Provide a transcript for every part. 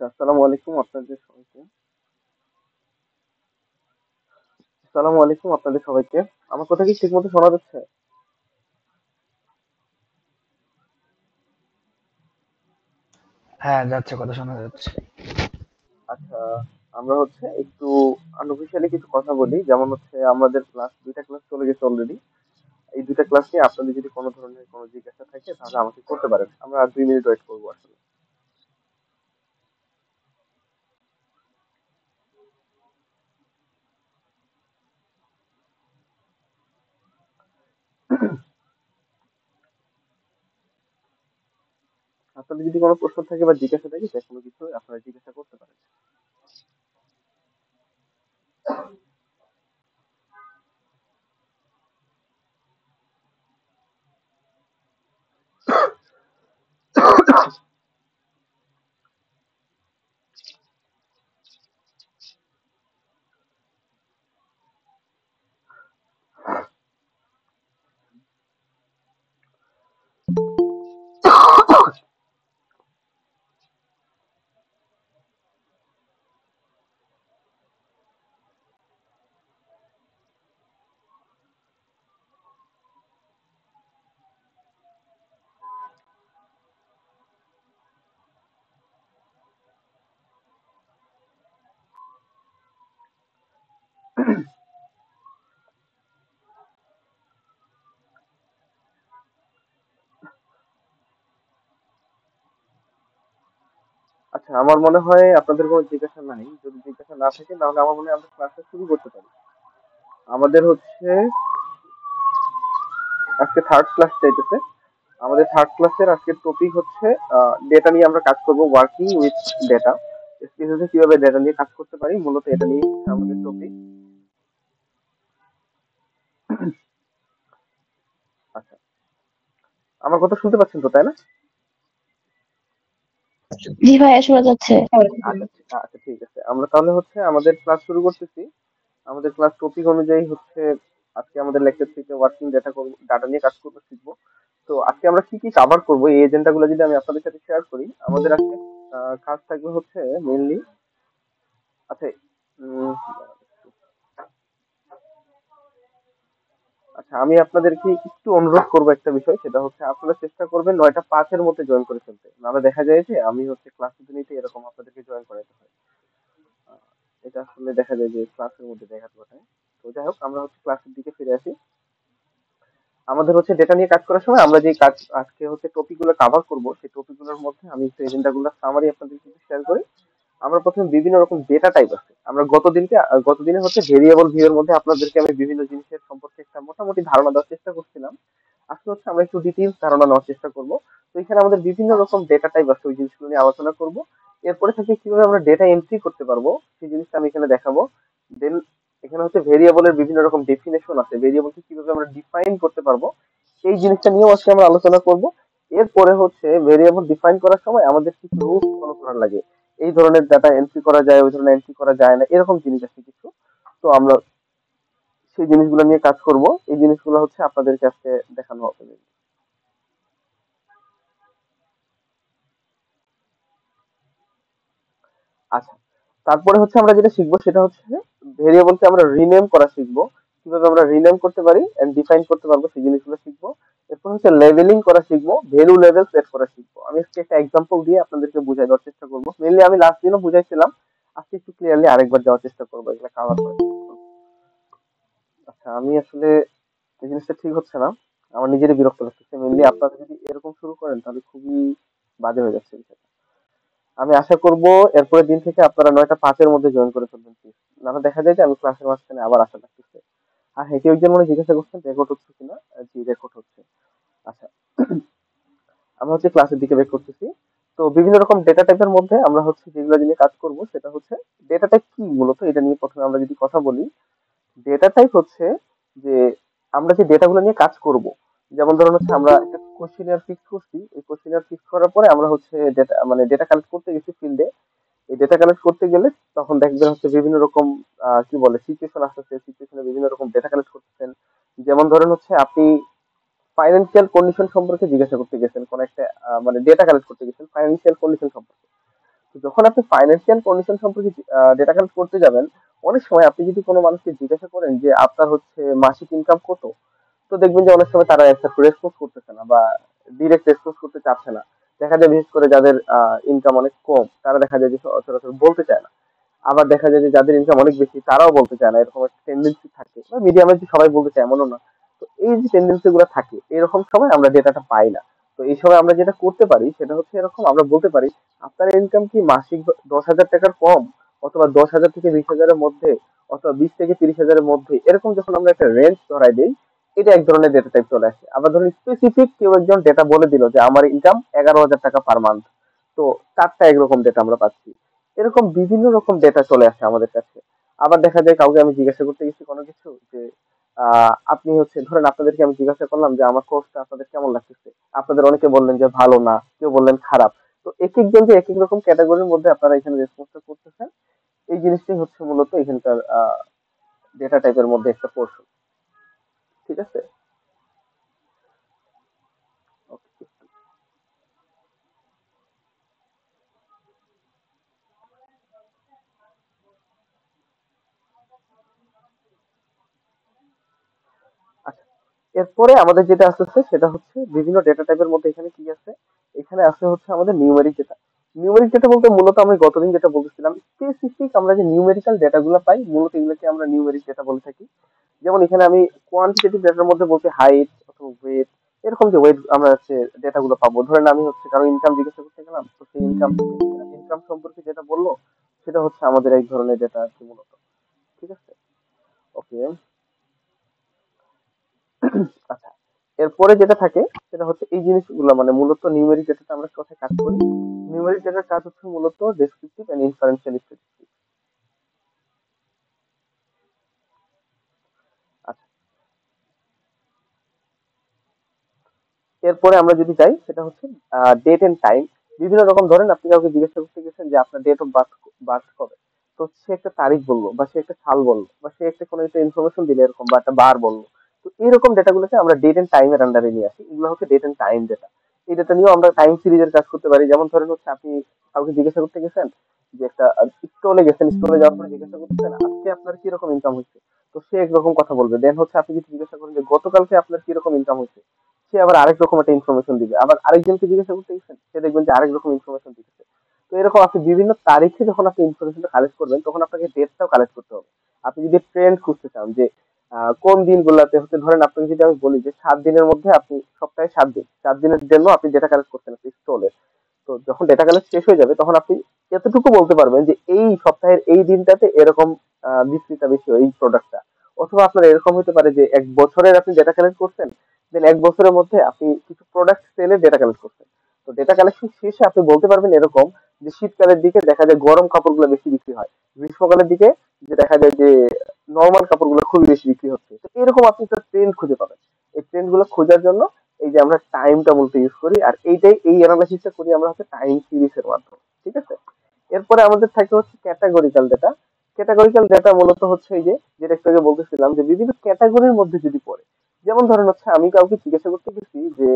আসসালামু আলাইকুম আপনাদের সবাইকে। আসসালামু আলাইকুম আপনাদের সবাইকে। আমার কথা কি ঠিকমতো শোনা যাচ্ছে? হ্যাঁ, যাচ্ছে, কথা শোনা যাচ্ছে। আচ্ছা, আমরা হচ্ছে একটু আনঅফিসিয়ালি কিছু কথা বলি। যেমন হচ্ছে আমাদের দুইটা ক্লাস চলে গেছে অলরেডি। এই দুইটা ক্লাস নিয়ে আপনাদের যদি কোনো ধরনের কোনো জিজ্ঞাসা থাকে তাহলে আমাকে করতে পারেন। আমরা আর 2 মিনিট ওয়েট করবো আসলে। আপনাদের যদি কোনো প্রশ্ন থাকে বা জিজ্ঞাসা থাকে যে কোনো কিছু আপনারা জিজ্ঞাসা করতে পারেন। আচ্ছা, আমার মনে হয় আপনাদের কোনো জিজ্ঞাসা নাই। যদি জিজ্ঞাসা না থাকে তাহলে আমার মনে হয় আমরা ক্লাসটা শুরু করতে পারি। আমাদের হচ্ছে আজকে থার্ড ক্লাস চাইতেছে। আমাদের থার্ড ক্লাসের আজকের টপিক হচ্ছে ডেটা নিয়ে আমরা কাজ করব, ওয়ার্কিং উইথ ডেটা। স্পেশালি কিভাবে ডেটা নিয়ে কাজ করতে পারি, মূলত এটা নিয়ে হচ্ছে আমাদের টপিক। আচ্ছা, আমার কথা শুনতে পাচ্ছেন তো, তাই না? জি ভাইয়া শোনা যাচ্ছে। আচ্ছা আচ্ছা, ঠিক আছে। আমরা তাহলে হচ্ছে আমাদের ক্লাস শুরু করতেছি। আমাদের ক্লাস টপিক অনুযায়ী হচ্ছে আজকে আমাদের লেকচার থেকে ওয়ার্কিং ডেটা করব, ডাটা নিয়ে কাজ করতে শিখবো। তো আজকে আমরা কি কি কভার করবো এই এজেন্ডা গুলো যদি আমি আপনাদের সাথে শেয়ার করি। আমাদের আজকে কাজ থাকবে হচ্ছে মেইনলি। আচ্ছা, উম, আচ্ছা, আমি আপনাদেরকে একটু অনুরোধ করবো একটা বিষয়, সেটা হচ্ছে আপনারা চেষ্টা করবেন 9টা 5-এর মধ্যে জয়েন করে ফেলতে। নাহলে দেখা যায় যে আমি হচ্ছে ক্লাস নিতে নিতে এরকম আপনাদেরকে জয়েন করাতে হয়। আহ, এটা আসলে দেখা যায় যে ক্লাসের মধ্যে দেখা ঘটায়। তো যাই হোক, আমরা হচ্ছে ক্লাসের দিকে ফিরে আসি। আমাদের হচ্ছে ডেটা নিয়ে কাজ করার সময় আমরা যে কাজ আজকে হচ্ছে টপিক গুলো কভার করবো, সেই টপিক গুলোর মধ্যে আমি একটু এজেন্ডা গুলো সামারি আপনাদের সাথে শেয়ার করি। আমরা প্রথমে বিভিন্ন রকম ডেটা টাইপ আছে। আমরা গতদিনে হচ্ছে ভেরিয়েবল ভিউ এর মধ্যে আপনাদেরকে আমি বিভিন্ন জিনিসের সম্পর্কে একটা মোটামুটি ধারণা দেওয়ার চেষ্টা করছিলাম। আজকে হচ্ছে আমরা একটু ডিটেইলস ধারণা নেওয়ার চেষ্টা করব। তো এখানে আমাদের বিভিন্ন রকম ডেটা টাইপ আছে, ওই জিনিসগুলো নিয়ে আলোচনা করব। এরপরে থেকে কিভাবে আমরা ডেটা এন্ট্রি করতে পারবো সেই জিনিসটা আমি এখানে দেখাবো। দেন এখানে হচ্ছে ভেরিয়েবলের বিভিন্ন রকম ডেফিনেশন আছে, ভেরিয়েবলকে কিভাবে আমরা ডিফাইন করতে পারবো এই জিনিসটা নিয়েও আজকে আমরা আলোচনা করব। এরপরে হচ্ছে ভেরিয়েবল ডিফাইন করার সময় আমাদের কিছু রুলস ফলো করা লাগে। এই ধরনের ডাটা এন্ট্রি করা যায়, ওই ধরনের এন্ট্রি করা যায় না, এরকম জিনিস আছে কিছু। তো আমরা সেই জিনিসগুলো নিয়ে কাজ করব। এই জিনিসগুলো হচ্ছে আপনাদের কাছে দেখানো হবে। আচ্ছা, তারপরে হচ্ছে আমরা যেটা শিখবো সেটা হচ্ছে ভেরিয়েবলকে আমরা রিনেম করা শিখবো। কিভাবে আমরা রিনেম করতে পারি এন্ড ডিফাইন করতে পারবো সেই জিনিসগুলো শিখবো। এরপর হচ্ছে লেভেলিং করা শিখবো, ভ্যালু লেভেল সেট করা শিখবো। আমি আজকে একটা এক্সাম্পল দিয়ে আপনাদেরকে বুঝাই দেওয়ার চেষ্টা করবো। মেনলি আমি লাস্ট দিনও বুঝাইছিলাম, আজকে একটু ক্লিয়ারলি আরেকবার যাওয়ার চেষ্টা করবো, এগুলো কাভার করার চেষ্টা করবো। আচ্ছা, আমি আসলে এই জিনিসটা ঠিক হচ্ছে না, আমার নিজেরই বিরক্ত লাগতেছে। মেনলি আপনারা যদি এরকম শুরু করেন তাহলে খুবই বাজে হয়ে যাচ্ছে বিষয়টা। আমি আশা করব এরপরের দিন থেকে আপনারা 9টা 5-এর মধ্যে জয়েন করে ফেলবেন প্লিজ। নাহলে দেখা যায় যে আমি ক্লাসের মাঝখানে আবার আসা লাগতেছে। আর হ্যাঁ, কেউ একজন মনে হয় জিজ্ঞাসা করছেন রেকর্ড হচ্ছে কিনা। জি, রেকর্ড হচ্ছে। আচ্ছা, আমরা হচ্ছে ক্লাসের দিকে বের করতেছি। তো বিভিন্ন রকম ডেটা টাইপের মধ্যে আমরা হচ্ছে যেগুলো নিয়ে কাজ করব সেটা হচ্ছে ডেটা টাইপ কি, মূলত এটা নিয়ে প্রথমে আমরা যদি কথা বলি। ডেটা টাইপ হচ্ছে যে আমরা যে ডেটাগুলো নিয়ে কাজ করব, যেমন ধরুন হচ্ছে আমরা একটা কোশ্চেনিয়ার ফিক্স করছি। এই কোশ্চেনিয়ার ফিক্স করার পরে আমরা হচ্ছে ডেটা মানে ডেটা কালেক্ট করতে গেছি ফিল্ডে। এই ডেটা কালেক্ট করতে গেলে তখন দেখবেন হচ্ছে বিভিন্ন রকম কি বলে সিচুয়েশন আসতেছে, সিচুয়েশনে বিভিন্ন রকম ডেটা কালেক্ট করতেছেন। যেমন ধরেন হচ্ছে আপনি ফাইন্যান্সিয়াল কন্ডিশন সম্পর্কে জিজ্ঞাসা করতে গেছেন, কোন একটা মানে ডেটা কালেক্ট করতে গেছেন ফাইন্যান্সিয়াল কন্ডিশন সম্পর্কে। তো যখন আপনি ফাইন্যান্সিয়াল কন্ডিশন সম্পর্কে ডেটা কালেক্ট করতে যাবেন, অনেক সময় আপনি যদি কোনো মানুষকে জিজ্ঞাসা করেন যে আপনার হচ্ছে মাসিক ইনকাম কত, তো দেখবেন যে অনেক সময় তারা একটা রেসপন্স করতেছে না বা ডিরেক্ট রেসপন্স করতে চাচ্ছে না। দেখা যায় বিশেষ করে যাদের ইনকাম অনেক কম তারা দেখা যায় যে সচরাচর বলতে চায় না। আবার দেখা যায় যে যাদের ইনকাম অনেক বেশি তারাও বলতে চায় না, এরকম একটা টেন্ডেন্সি থাকে। বা মিডিয়ামে যে সবাই বলতে চায় এমনও না। তো এই যে টেন্ডেন্সি গুলো থাকে এরকম সময় আমরা ডেটাটা পাই না। তো এই সময় আমরা যেটা করতে পারি সেটা হচ্ছে এরকম, আমরা বলতে পারি আপনার ইনকাম কি মাসিক 10,000 টাকার কম, অথবা 10,000 থেকে 20,000-এর মধ্যে, অথবা 20 থেকে 30,000-এর মধ্যে। এরকম যখন আমরা একটা রেঞ্জ ধরাই দিই, এটা এক ধরনের ডেটা টাইপ চলে আসে। আবার ধরুন স্পেসিফিক কেউ একজন ডেটা বলে দিল যে আমার ইনকাম 11,000 টাকা পার মান্থ, তো চারটা একরকম ডেটা আমরা পাচ্ছি। এরকম বিভিন্ন রকম ডেটা চলে আসে আমাদের কাছে। আবার দেখা যায় কাউকে আমি জিজ্ঞাসা করতে গেছি কোনো কিছু, যে আপনি হচ্ছে ধরেন আপনাদেরকে আমি জিজ্ঞাসা করলাম যে আমার কোর্সটা আপনাদের কেমন লাগতেছে। আপনাদের অনেকে বললেন যে ভালো না, কেউ বললেন খারাপ। তো এক একজন যে এক এক রকম ক্যাটাগরির মধ্যে আপনারা এখানে রেসপন্সটা করতেছেন, এই জিনিসটাই হচ্ছে মূলত এখানকার ডেটা টাইপের মধ্যে একটা পোর্শন। ঠিক আছে? Okay. আচ্ছা, এরপরে আমাদের যেটা আসতেছে সেটা হচ্ছে বিভিন্ন ডেটা টাইপের মধ্যে এখানে কি আছে, এখানে আছে হচ্ছে আমাদের নিউমেরিক ডেটা। নিউমেরিক ডেটা বলতে মূলত আমি গতদিন যেটা বলতেছিলাম, স্পেসিফিক আমরা যে নিউমেরিক্যাল ডেটা গুলো পাই মূলত এগুলোকে আমরা নিউমেরিক ডেটা বলে থাকি। যেমন এখানে আমি কোয়ান্টিটেটিভ ডেটার মধ্যে বলতে হাইট অথবা ওয়েট, এরকম যে ওয়েট আমরা হচ্ছে ডেটা গুলো পাবো। ধরেন আমি হচ্ছে কারো ইনকাম জিজ্ঞাসা করতে গেলাম, তো সেই ইনকাম থেকে ইনকাম সম্পর্কে যেটা বললো সেটা হচ্ছে আমাদের এক ধরনের ডেটা আর কি মূলত। ঠিক আছে? ওকে। আচ্ছা, এরপরে যেটা থাকে সেটা হচ্ছে এই জিনিসগুলো, মানে মূলত নিউমেরিক ডেটাটা আমরা কোথায় কাজ করি। নিউমেরিক ডেটার কাজ হচ্ছে মূলত ডেসক্রিপটিভ এন্ড ইনফারেন্সিয়াল স্ট্যাটিস্টিক্স। আচ্ছা, এরপরে আমরা যদি যাই সেটা হচ্ছে ডেট এন্ড টাইম। বিভিন্ন রকম, ধরেন আপনি কাউকে জিজ্ঞাসা করতে গেছেন যে আপনার ডেট অফ বার্থ বার্থ কবে, তো সে একটা তারিখ বললো বা সে একটা সাল বললো বা সে একটা কোনো একটা ইনফরমেশন দিলে এরকম, বা একটা বার বললো। তো এরকম ডেটাগুলোকে আমরা ডেট এন্ড টাইমের আন্ডারে নিয়ে আসি। এগুলো হচ্ছে ডেট এন্ড টাইম ডেটা। এই ডেটা নিয়েও আমরা টাইম সিরিজের কাজ করতে পারি। যেমন ধরেন হচ্ছে আপনি কাউকে জিজ্ঞাসা করতে গেছেন যে একটা স্টলে গেছেন, স্টলে যাওয়ার পরে জিজ্ঞাসা করতেছেন আজকে আপনার কিরকম ইনকাম হচ্ছে, তো সে একরকম কথা বলবে। দেন হচ্ছে আপনি যদি জিজ্ঞাসা করেন যে গতকালকে আপনার কিরকম ইনকাম হচ্ছে, সে আবার আরেক রকম একটা ইনফরমেশন দিবে। আবার আরেকজনকে জিজ্ঞাসা করতে গেছেন, সে দেখবেন যে আরেক রকম ইনফরমেশন দিচ্ছে। তো এরকম আপনি বিভিন্ন তারিখে যখন আপনি ইনফরমেশনটা কালেক্ট করবেন তখন আপনাকে ডেটটাও কালেক্ট করতে হবে। আপনি যদি ট্রেন্ড খুঁজতে চান যে কোন দিনগুলোতে হচ্ছে, ধরেন আপনাকে যদি আমি বলি যে 7 দিনের মধ্যে আপনি, সপ্তাহে 7 দিন, 7 দিনের জন্য আপনি ডেটা কালেক্ট করছেন আপনি স্টলে, তো যখন ডেটা কালেক্ট শেষ হয়ে যাবে তখন আপনি এতটুকু বলতে পারবেন যে এই সপ্তাহের এই দিনটাতে এরকম বিক্রিটা বেশি হয় এই প্রোডাক্টটা। অথবা আপনার এরকম হতে পারে যে 1 বছরের আপনি ডেটা কালেক্ট করছেন, দেন 1 বছরের মধ্যে আপনি কিছু প্রোডাক্ট সেলের ডেটা কালেক্ট করছেন। তো ডেটা কালেকশন শেষে আপনি বলতে পারবেন এরকম যে শীতকালের দিকে দেখা যায় গরম কাপড়গুলো বেশি বিক্রি হয়, গ্রীষ্মকালের দিকে যে দেখা যায় যে নর্মাল কাপড়গুলো খুবই বেশি বিক্রি হচ্ছে। তো এরকম আপনি একটা ট্রেন্ড খুঁজে পাবেন। এই ট্রেন্ড গুলো খোঁজার জন্য এই যে আমরা টাইমটা মূলত ইউজ করি, আর এইটাই এই অ্যানালাইসিসটা করি আমরা হচ্ছে টাইম সিরিজের মাধ্যমে। ঠিক আছে? এরপরে আমাদের থাকে হচ্ছে ক্যাটাগরিক্যাল ডেটা। ক্যাটাগরিক্যাল ডেটা মূলত হচ্ছে এই যে যেটা একটু আগে বলতেছিলাম যে বিভিন্ন ক্যাটাগরির মধ্যে যদি পড়ে। যেমন ধরেন হচ্ছে আমি কাউকে জিজ্ঞাসা করতে গেছি যে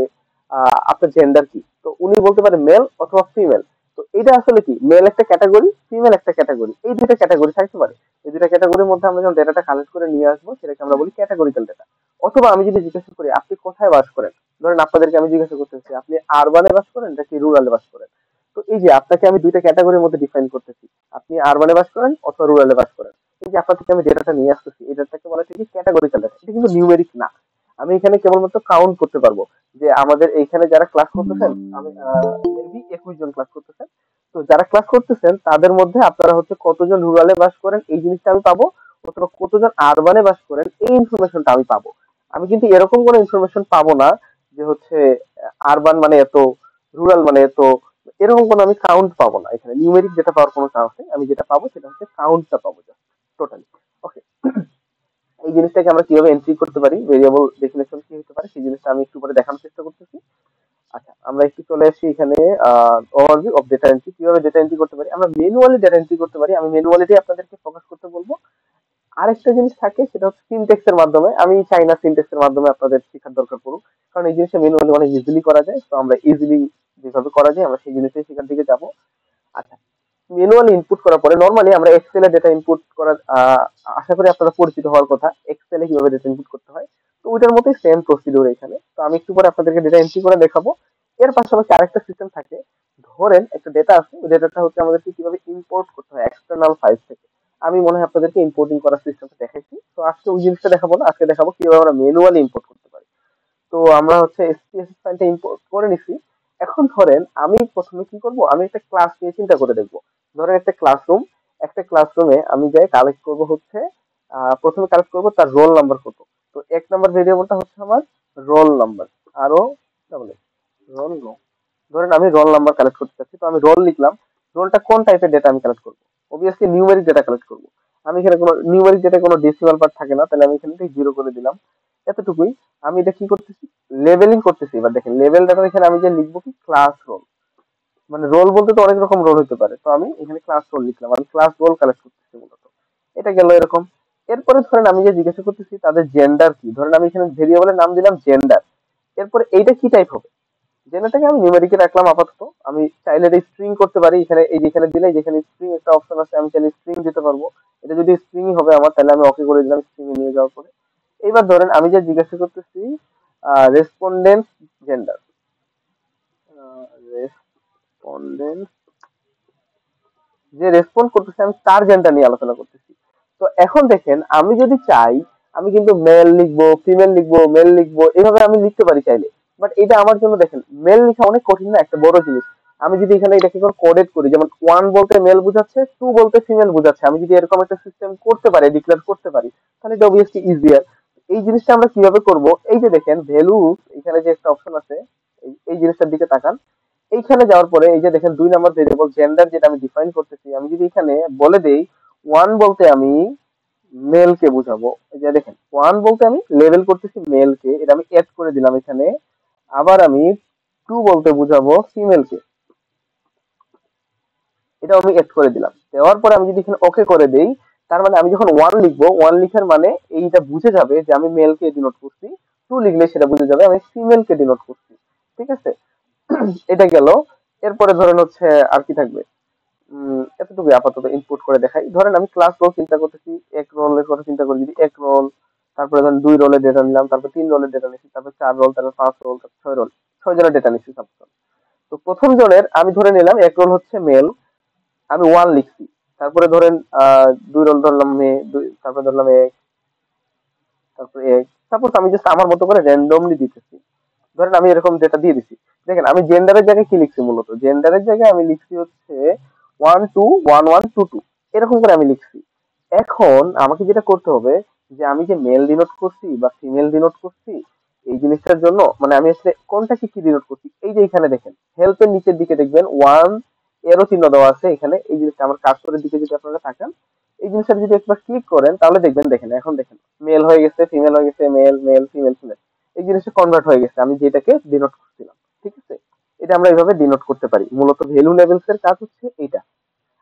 আপনার জেন্ডার কি, তো উনি বলতে পারে মেল অথবা ফিমেল। তো এটা আসলে কি, মেল একটা ক্যাটাগরি, ফিমেল একটা ক্যাটাগরি, এই দুইটা ক্যাটাগরি থাকতে পারে। এই দুইটা ক্যাটাগরির মধ্যে আমরা যখন ডেটাটা কালেক্ট করে নিয়ে আসবো সেটাকে আমরা বলি ক্যাটাগরিক্যাল ডেটা। অথবা আমি যদি জিজ্ঞাসা করি আপনি কোথায় বাস করেন, ধরেন আপনাদেরকে আমি জিজ্ঞাসা করতেছি আপনি আরবানে বাস করেন নাকি রুরালে বাস করেন, তো এই যে আপনাকে আমি দুইটা ক্যাটাগরির মধ্যে ডিফাইন করতেছি, আপনি আরবানে বাস করেন অথবা রুরালে বাস করেন। এই যে আপনার থেকে আমি ডেটাটা নিয়ে আসতেছি, এই ডেটাটাকে বলা হচ্ছে কি ক্যাটাগরিক্যাল ডেটা। এটা কিন্তু নিউমেরিক না। আমি এখানে কেবলমাত্র কাউন্ট করতে পারবো যে আমাদের এইখানে যারা ক্লাস করতেছেন, আমি মেবি 21 জন ক্লাস করতেছেন। তো যারা ক্লাস করতেছেন তাদের মধ্যে আপনারা হচ্ছে কতজন রুরালে বাস করেন এই জিনিসটা আমি পাবো, অথবা কতজন আরবানে বাস করেন এই ইনফরমেশনটা আমি পাবো। আমি কিন্তু এরকম কোনো ইনফরমেশন পাবো না যে হচ্ছে আরবান মানে এত, রুরাল মানে এত, এরকম কোনো আমি কাউন্ট পাবো না। এখানে নিউমেরিক যেটা পাওয়ার কোনো চান্স নেই। আমি যেটা পাবো সেটা হচ্ছে কাউন্টটা পাবো, জাস্ট টোটালি। ওকে, এই জিনিসটাকে আমরা কিভাবে এন্ট্রি করতে পারি, ভেরিয়েবল ডেফিনেশন কি হতে পারে সেই জিনিসটা আমি একটু পরে দেখানোর চেষ্টা করতেছি। আচ্ছা, আমরা একটু চলে আসি এখানে ওভারভিউ অফ ডেটা এন্ট্রি। কিভাবে ডেটা এন্ট্রি করতে পারি, আমরা ম্যানুয়ালি ডেটা এন্ট্রি করতে পারি। আমি ম্যানুয়ালিটি আপনাদেরকে ফোকাস করতে বলবো। আরেকটা জিনিস থাকে সেটা হচ্ছে সিনটেক্স এর মাধ্যমে। আমি চাই না সিনটেক্স এর মাধ্যমে আপনাদের শেখার দরকার পড়ুক, কারণ এই জিনিসটা ম্যানুয়ালি অনেক ইজিলি করা যায়। তো আমরা ইজিলি যেভাবে করা যায় আমরা সেই জিনিসটাই শেখার দিকে যাবো। আচ্ছা, ম্যানুয়ালি ইনপুট করার পরে নরমালি আমরা এক্সেলে ডেটা ইনপুট করার আশা করি আপনারা পরিচিত হওয়ার কথা, এক্সেলে কিভাবে ডেটা ইনপুট করতে হয়। তো ওইটার মতোই সেম প্রসিডিউর এখানে। তো আমি একটু পরে আপনাদেরকে ডেটা এন্ট্রি করে দেখাবো। এর পাশাপাশি আরেকটা সিস্টেম থাকে, ধরেন একটা ডেটা আছে, ওই ডেটাটা হচ্ছে আমাদেরকে কিভাবে ইম্পোর্ট করতে হয় এক্সটার্নাল ফাইল থেকে। আমি মনে হয় আপনাদেরকে ইম্পোর্টিং করার সিস্টেমটা দেখাইছি। তো আজকে ওই জিনিসটা দেখাবো না, আজকে দেখাবো কিভাবে আমরা ম্যানুয়ালি ইম্পোর্ট করতে পারি। তো আমরা হচ্ছে এসপিএসএস ফাইলটা ইম্পোর্ট করে নিছি। এখন ধরেন আমি প্রথমে কি করব, আমি একটা ক্লাস নিয়ে চিন্তা করে দেখব। ধরেন একটা ক্লাসরুমে আমি যাই কালেক্ট করব হচ্ছে প্রথমে কালেক্ট করব তার রোল নাম্বার কত। তো এক নাম্বার ভেরিয়েবলটা হচ্ছে আমার রোল নাম্বার। আরো ডাবল রোল নো, ধরেন আমি রোল নাম্বার কালেক্ট করতে চাচ্ছি, তো আমি রোল লিখলাম। রোলটা কোন টাইপের ডেটা আমি কালেক্ট করবো, অবভিয়াসলি নিউমেরিক ডেটা কালেক্ট করবো। আমি এখানে কোনো নিউমেরিক ডেটা কোনো ডেসিমাল পার্ট থাকে না, তাহলে আমি এখানে জিরো করে দিলাম। এতটুকুই। আমি এটা কি করতেছি, লেবেলিং করতেছি। এবার দেখেন লেভেল ডাটা এখানে আমি যে লিখবো কি ক্লাস রোল, মানে রোল বলতে তো অনেক রকম রোল হতে পারে, তো আমি এখানে ক্লাস রোল লিখলাম, আমি ক্লাস রোল কালেক্ট করতেছি মূলত। এটা গেল এরকম। এরপরে ধরেন আমি যে জিজ্ঞাসা করতেছি তাদের জেন্ডার কি, ধরেন আমি এখানে ভেরিয়েবলের নাম দিলাম জেন্ডার। এরপরে এইটা কি টাইপ হবে, জেনাটাকে আমি নিউমেরিকে রাখলাম আপাতত। আমি চাইলে এটা স্ট্রিং করতে পারি, এখানে এই যেখানে দিলে যেখানে স্ট্রিং একটা অপশন আছে, আমি চাইলে স্ট্রিং দিতে পারবো। এটা যদি স্ট্রিং হবে আমার, তাহলে আমি ওকে করে দিলাম স্ট্রিং এ নিয়ে যাওয়ার পরে। এইবার ধরেন আমি যে জিজ্ঞাসা করতেছি রেসপন্ডেন্ট জেন্ডার, রেসপন্ডেন্ট যে রেসপন্ড করতেছে আমি তার জেন্ডার নিয়ে আলোচনা করতেছি। তো এখন দেখেন আমি যদি চাই, আমি কিন্তু মেল লিখবো, ফিমেল লিখবো, মেল লিখবো, এভাবে আমি লিখতে পারি চাইলে। বাট এটা আমার জন্য দেখেন মেল লেখা অনেক কঠিন না, একটা বড় জিনিস। আমি যদি এখানে এটাকে কোডেড করি, যেমন 1 বলতে মেল বোঝাচ্ছে, 2 বলতে ফিমেল বোঝাচ্ছে, আমি যদি এরকম একটা সিস্টেম করতে পারি, ডিক্লেয়ার করতে পারি, তাহলে এটা অবভিয়াসলি ইজিয়ার। এই জিনিসটা আমরা কিভাবে করব, এই যে দেখেন ভ্যালু, এখানে যে একটা অপশন আছে, এই জিনিসটার দিকে তাকান। এইখানে যাওয়ার পরে এই যে দেখেন 2 নম্বর ভেরিয়েবল জেন্ডার যেটা আমি ডিফাইন করতেছি, আমি যদি এখানে বলে দেই 1 বলতে আমি মেল কে বুঝাবো, এই যে দেখেন 1 বলতে আমি লেবেল করতেছি মেল কে, এটা আমি এড করে দিলাম এখানে। আবার আমি 2 বলতে বুঝাবো ফিমেল কে, এটা আমি এড করে দিলাম। দেওয়ার পরে আমি যদি এখানে ওকে করে দেই, তার মানে আমি যখন 1 লিখবো, 1 লিখার মানে এইটা বুঝে যাবে যে আমি মেল কে ডিনোট করছি। 2 লিখলে সেটা বুঝে যাবে আমি ফিমেল কে ডিনোট করছি। ঠিক আছে, এটা গেল। এরপরে ধরেন হচ্ছে আর কি থাকবে, এতটুকু আপাতত ইনপুট করে দেখাই। ধরেন আমি ক্লাস রোল চিন্তা করতেছি, এক রোলের কথা চিন্তা করি, যদি এক রোল, তারপরে ধরেন 2 রোলের ডেটা নিলাম, তারপর 3 রোলের ডেটা নিচ্ছি, তারপর 4 রোল, তারপর 5 রোল, তারপর 6 রোল, 6 জনের ডেটা নিচ্ছি সাপোজ। তো প্রথম জনের আমি ধরে নিলাম এক রোল হচ্ছে মেল, আমি 1 লিখছি। তারপরে ধরেন 2 রোল ধরলাম মেয়ে, তারপরে ধরলাম এক, তারপরে এক, সাপোজ আমি জাস্ট আমার মতো করে র্যান্ডমলি দিতেছি। ধরেন আমি এরকম ডেটা দিয়ে দিছি। দেখেন আমি জেন্ডারের জায়গায় কি লিখছি, মূলত জেন্ডারের জায়গায় আমি লিখছি হচ্ছে 1 2 1 1 2 2, এরকম করে আমি লিখছি। এখন আমাকে যেটা করতে হবে, যে আমি যে মেল ডিনোট করছি বা ফিমেল ডিনোট করছি, এই জিনিসটার জন্য মানে আমি আসলে কোনটাকে কি ডিনোট করছি, এই যে এখানে দেখেন হেল্পের নিচের দিকে দেখবেন 1 এরো চিহ্ন দেওয়া আছে এখানে। এই জিনিসটা আমার কার্সরের দিকে যদি আপনারা তাকান, এই জিনিসটা যদি একবার ক্লিক করেন, তাহলে দেখবেন, দেখেন এখন দেখেন মেল হয়ে গেছে, ফিমেল হয়ে গেছে, মেল মেল ফিমেল ফিমেল, এই জিনিসটা কনভার্ট হয়ে গেছে আমি যেটাকে ডিনোট করছিলাম। ঠিক আছে, এটা আমরা এইভাবে ডিনোট করতে পারি। মূলত ভ্যালু লেভেলস এর কাজ হচ্ছে এটা।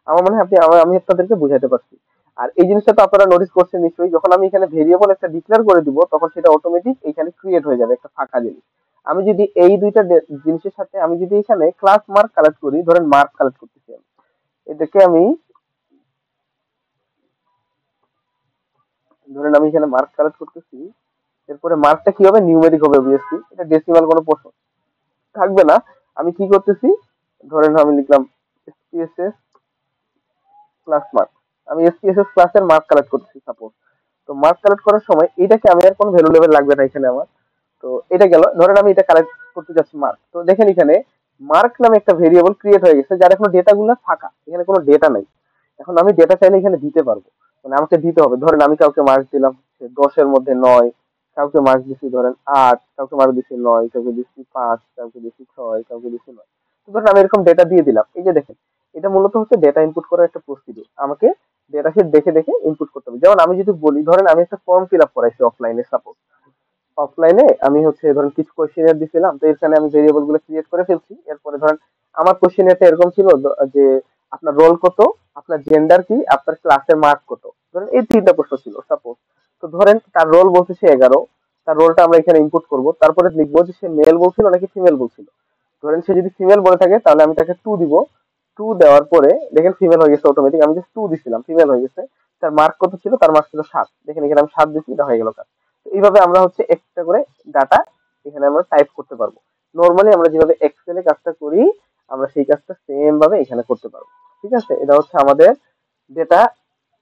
আমার মনে হয় আমি আপনাদেরকে বুঝাতে পারছি। আর এই জিনিসটা তো আপনারা নোটিস করছেন নিশ্চয়ই, যখন আমি এখানে ভেরিয়েবল একটা ডিক্লেয়ার করে দিব, তখন সেটা অটোমেটিক এখানে ক্রিয়েট হয়ে যাবে একটা ফাঁকা জিনিস। আমি যদি এই দুইটা জিনিসের সাথে আমি যদি এখানে ক্লাস মার্ক কালেক্ট করি, ধরেন মার্ক কালেক্ট করতেছি আমি, এটাকে আমি ধরেন আমি এখানে মার্ক কালেক্ট করতেছি। এরপরে মার্কটা কি হবে, নিউমেরিক হবে অবভিয়াসলি, এটা ডেসিমাল কোনো প্রশ্ন থাকবে না। আমি কি করতেছি, ধরেন আমি লিখলাম এসপিএসএস ক্লাস মার্ক, আমি এসপিএসএস ক্লাসের মার্ক কালেক্ট করতেছি সাপোজ। তো মার্ক কালেক্ট করার সময় এটাকে আমি আর কোনো ভ্যালু লেভেল লাগবে না এখানে আমার। তো এটা গেল, ধরেন আমি এটা কালেক্ট করতে যাচ্ছি মার্ক। তো দেখেন এখানে মার্ক নামে একটা ভেরিয়েবল ক্রিয়েট হয়ে গেছে, যার এখনো ডেটা গুলো ফাঁকা, এখানে কোনো ডেটা নাই। এখন আমি ডেটা চাইলে এখানে দিতে পারবো, মানে আমাকে দিতে হবে। ধরেন আমি কাউকে মার্ক দিলাম 10-এর মধ্যে 9, কাউকে মার্ক দিচ্ছি ধরেন 8, কাউকে মার্ক দিচ্ছি 9, কাউকে দিচ্ছি 5, কাউকে দিচ্ছি 6, কাউকে দিচ্ছি 9। তো ধরেন আমি এরকম ডেটা দিয়ে দিলাম। এই যে দেখেন এটা মূলত হচ্ছে ডেটা ইনপুট করার একটা প্রসিডিউর, আমাকে ডেটা সেট দেখে দেখে ইনপুট করতে হবে। যেমন আমি যদি বলি, ধরেন আমি একটা ফর্ম ফিল আপ করাইছি অফলাইনে, সাপোজ অফলাইনে আমি হচ্ছে ধরেন কিছু কোশ্চেনার দিছিলাম, তো এখানে আমি ভেরিয়েবল গুলো ক্রিয়েট করে ফেলছি। এরপরে ধরেন আমার কোশ্চেনারটা এরকম ছিল, যে আপনার রোল কত, আপনার জেন্ডার কি, আপনার ক্লাসের মার্ক কত, ধরেন এই 3টা প্রশ্ন ছিল সাপোজ। তো ধরেন তার রোল বলছে সে 11, তার রোলটা আমরা এখানে ইনপুট করব। তারপরে লিখবো যে সে মেল বলছিল নাকি ফিমেল বলছিল। ধরেন সে যদি ফিমেল বলে থাকে, তাহলে আমি তাকে 2 দিব। টু দেওয়ার পরে দেখেন ফিমেল হয়ে গেছে অটোমেটিক, আমি জাস্ট টু দিছিলাম ফিমেল হয়ে গেছে। তার মার্ক কত ছিল, তার মার্ক ছিল 7, দেখেন এখানে আমি 7 দিচ্ছি, এটা হয়ে গেল কাজ। তো এইভাবে আমরা হচ্ছে একটা করে ডাটা এখানে আমরা টাইপ করতে পারবো। নর্মালি আমরা যেভাবে এক্সেলে কাজটা করি আমরা সেই কাজটা সেম ভাবে এখানে করতে পারবো। ঠিক আছে, এটা হচ্ছে আমাদের ডেটা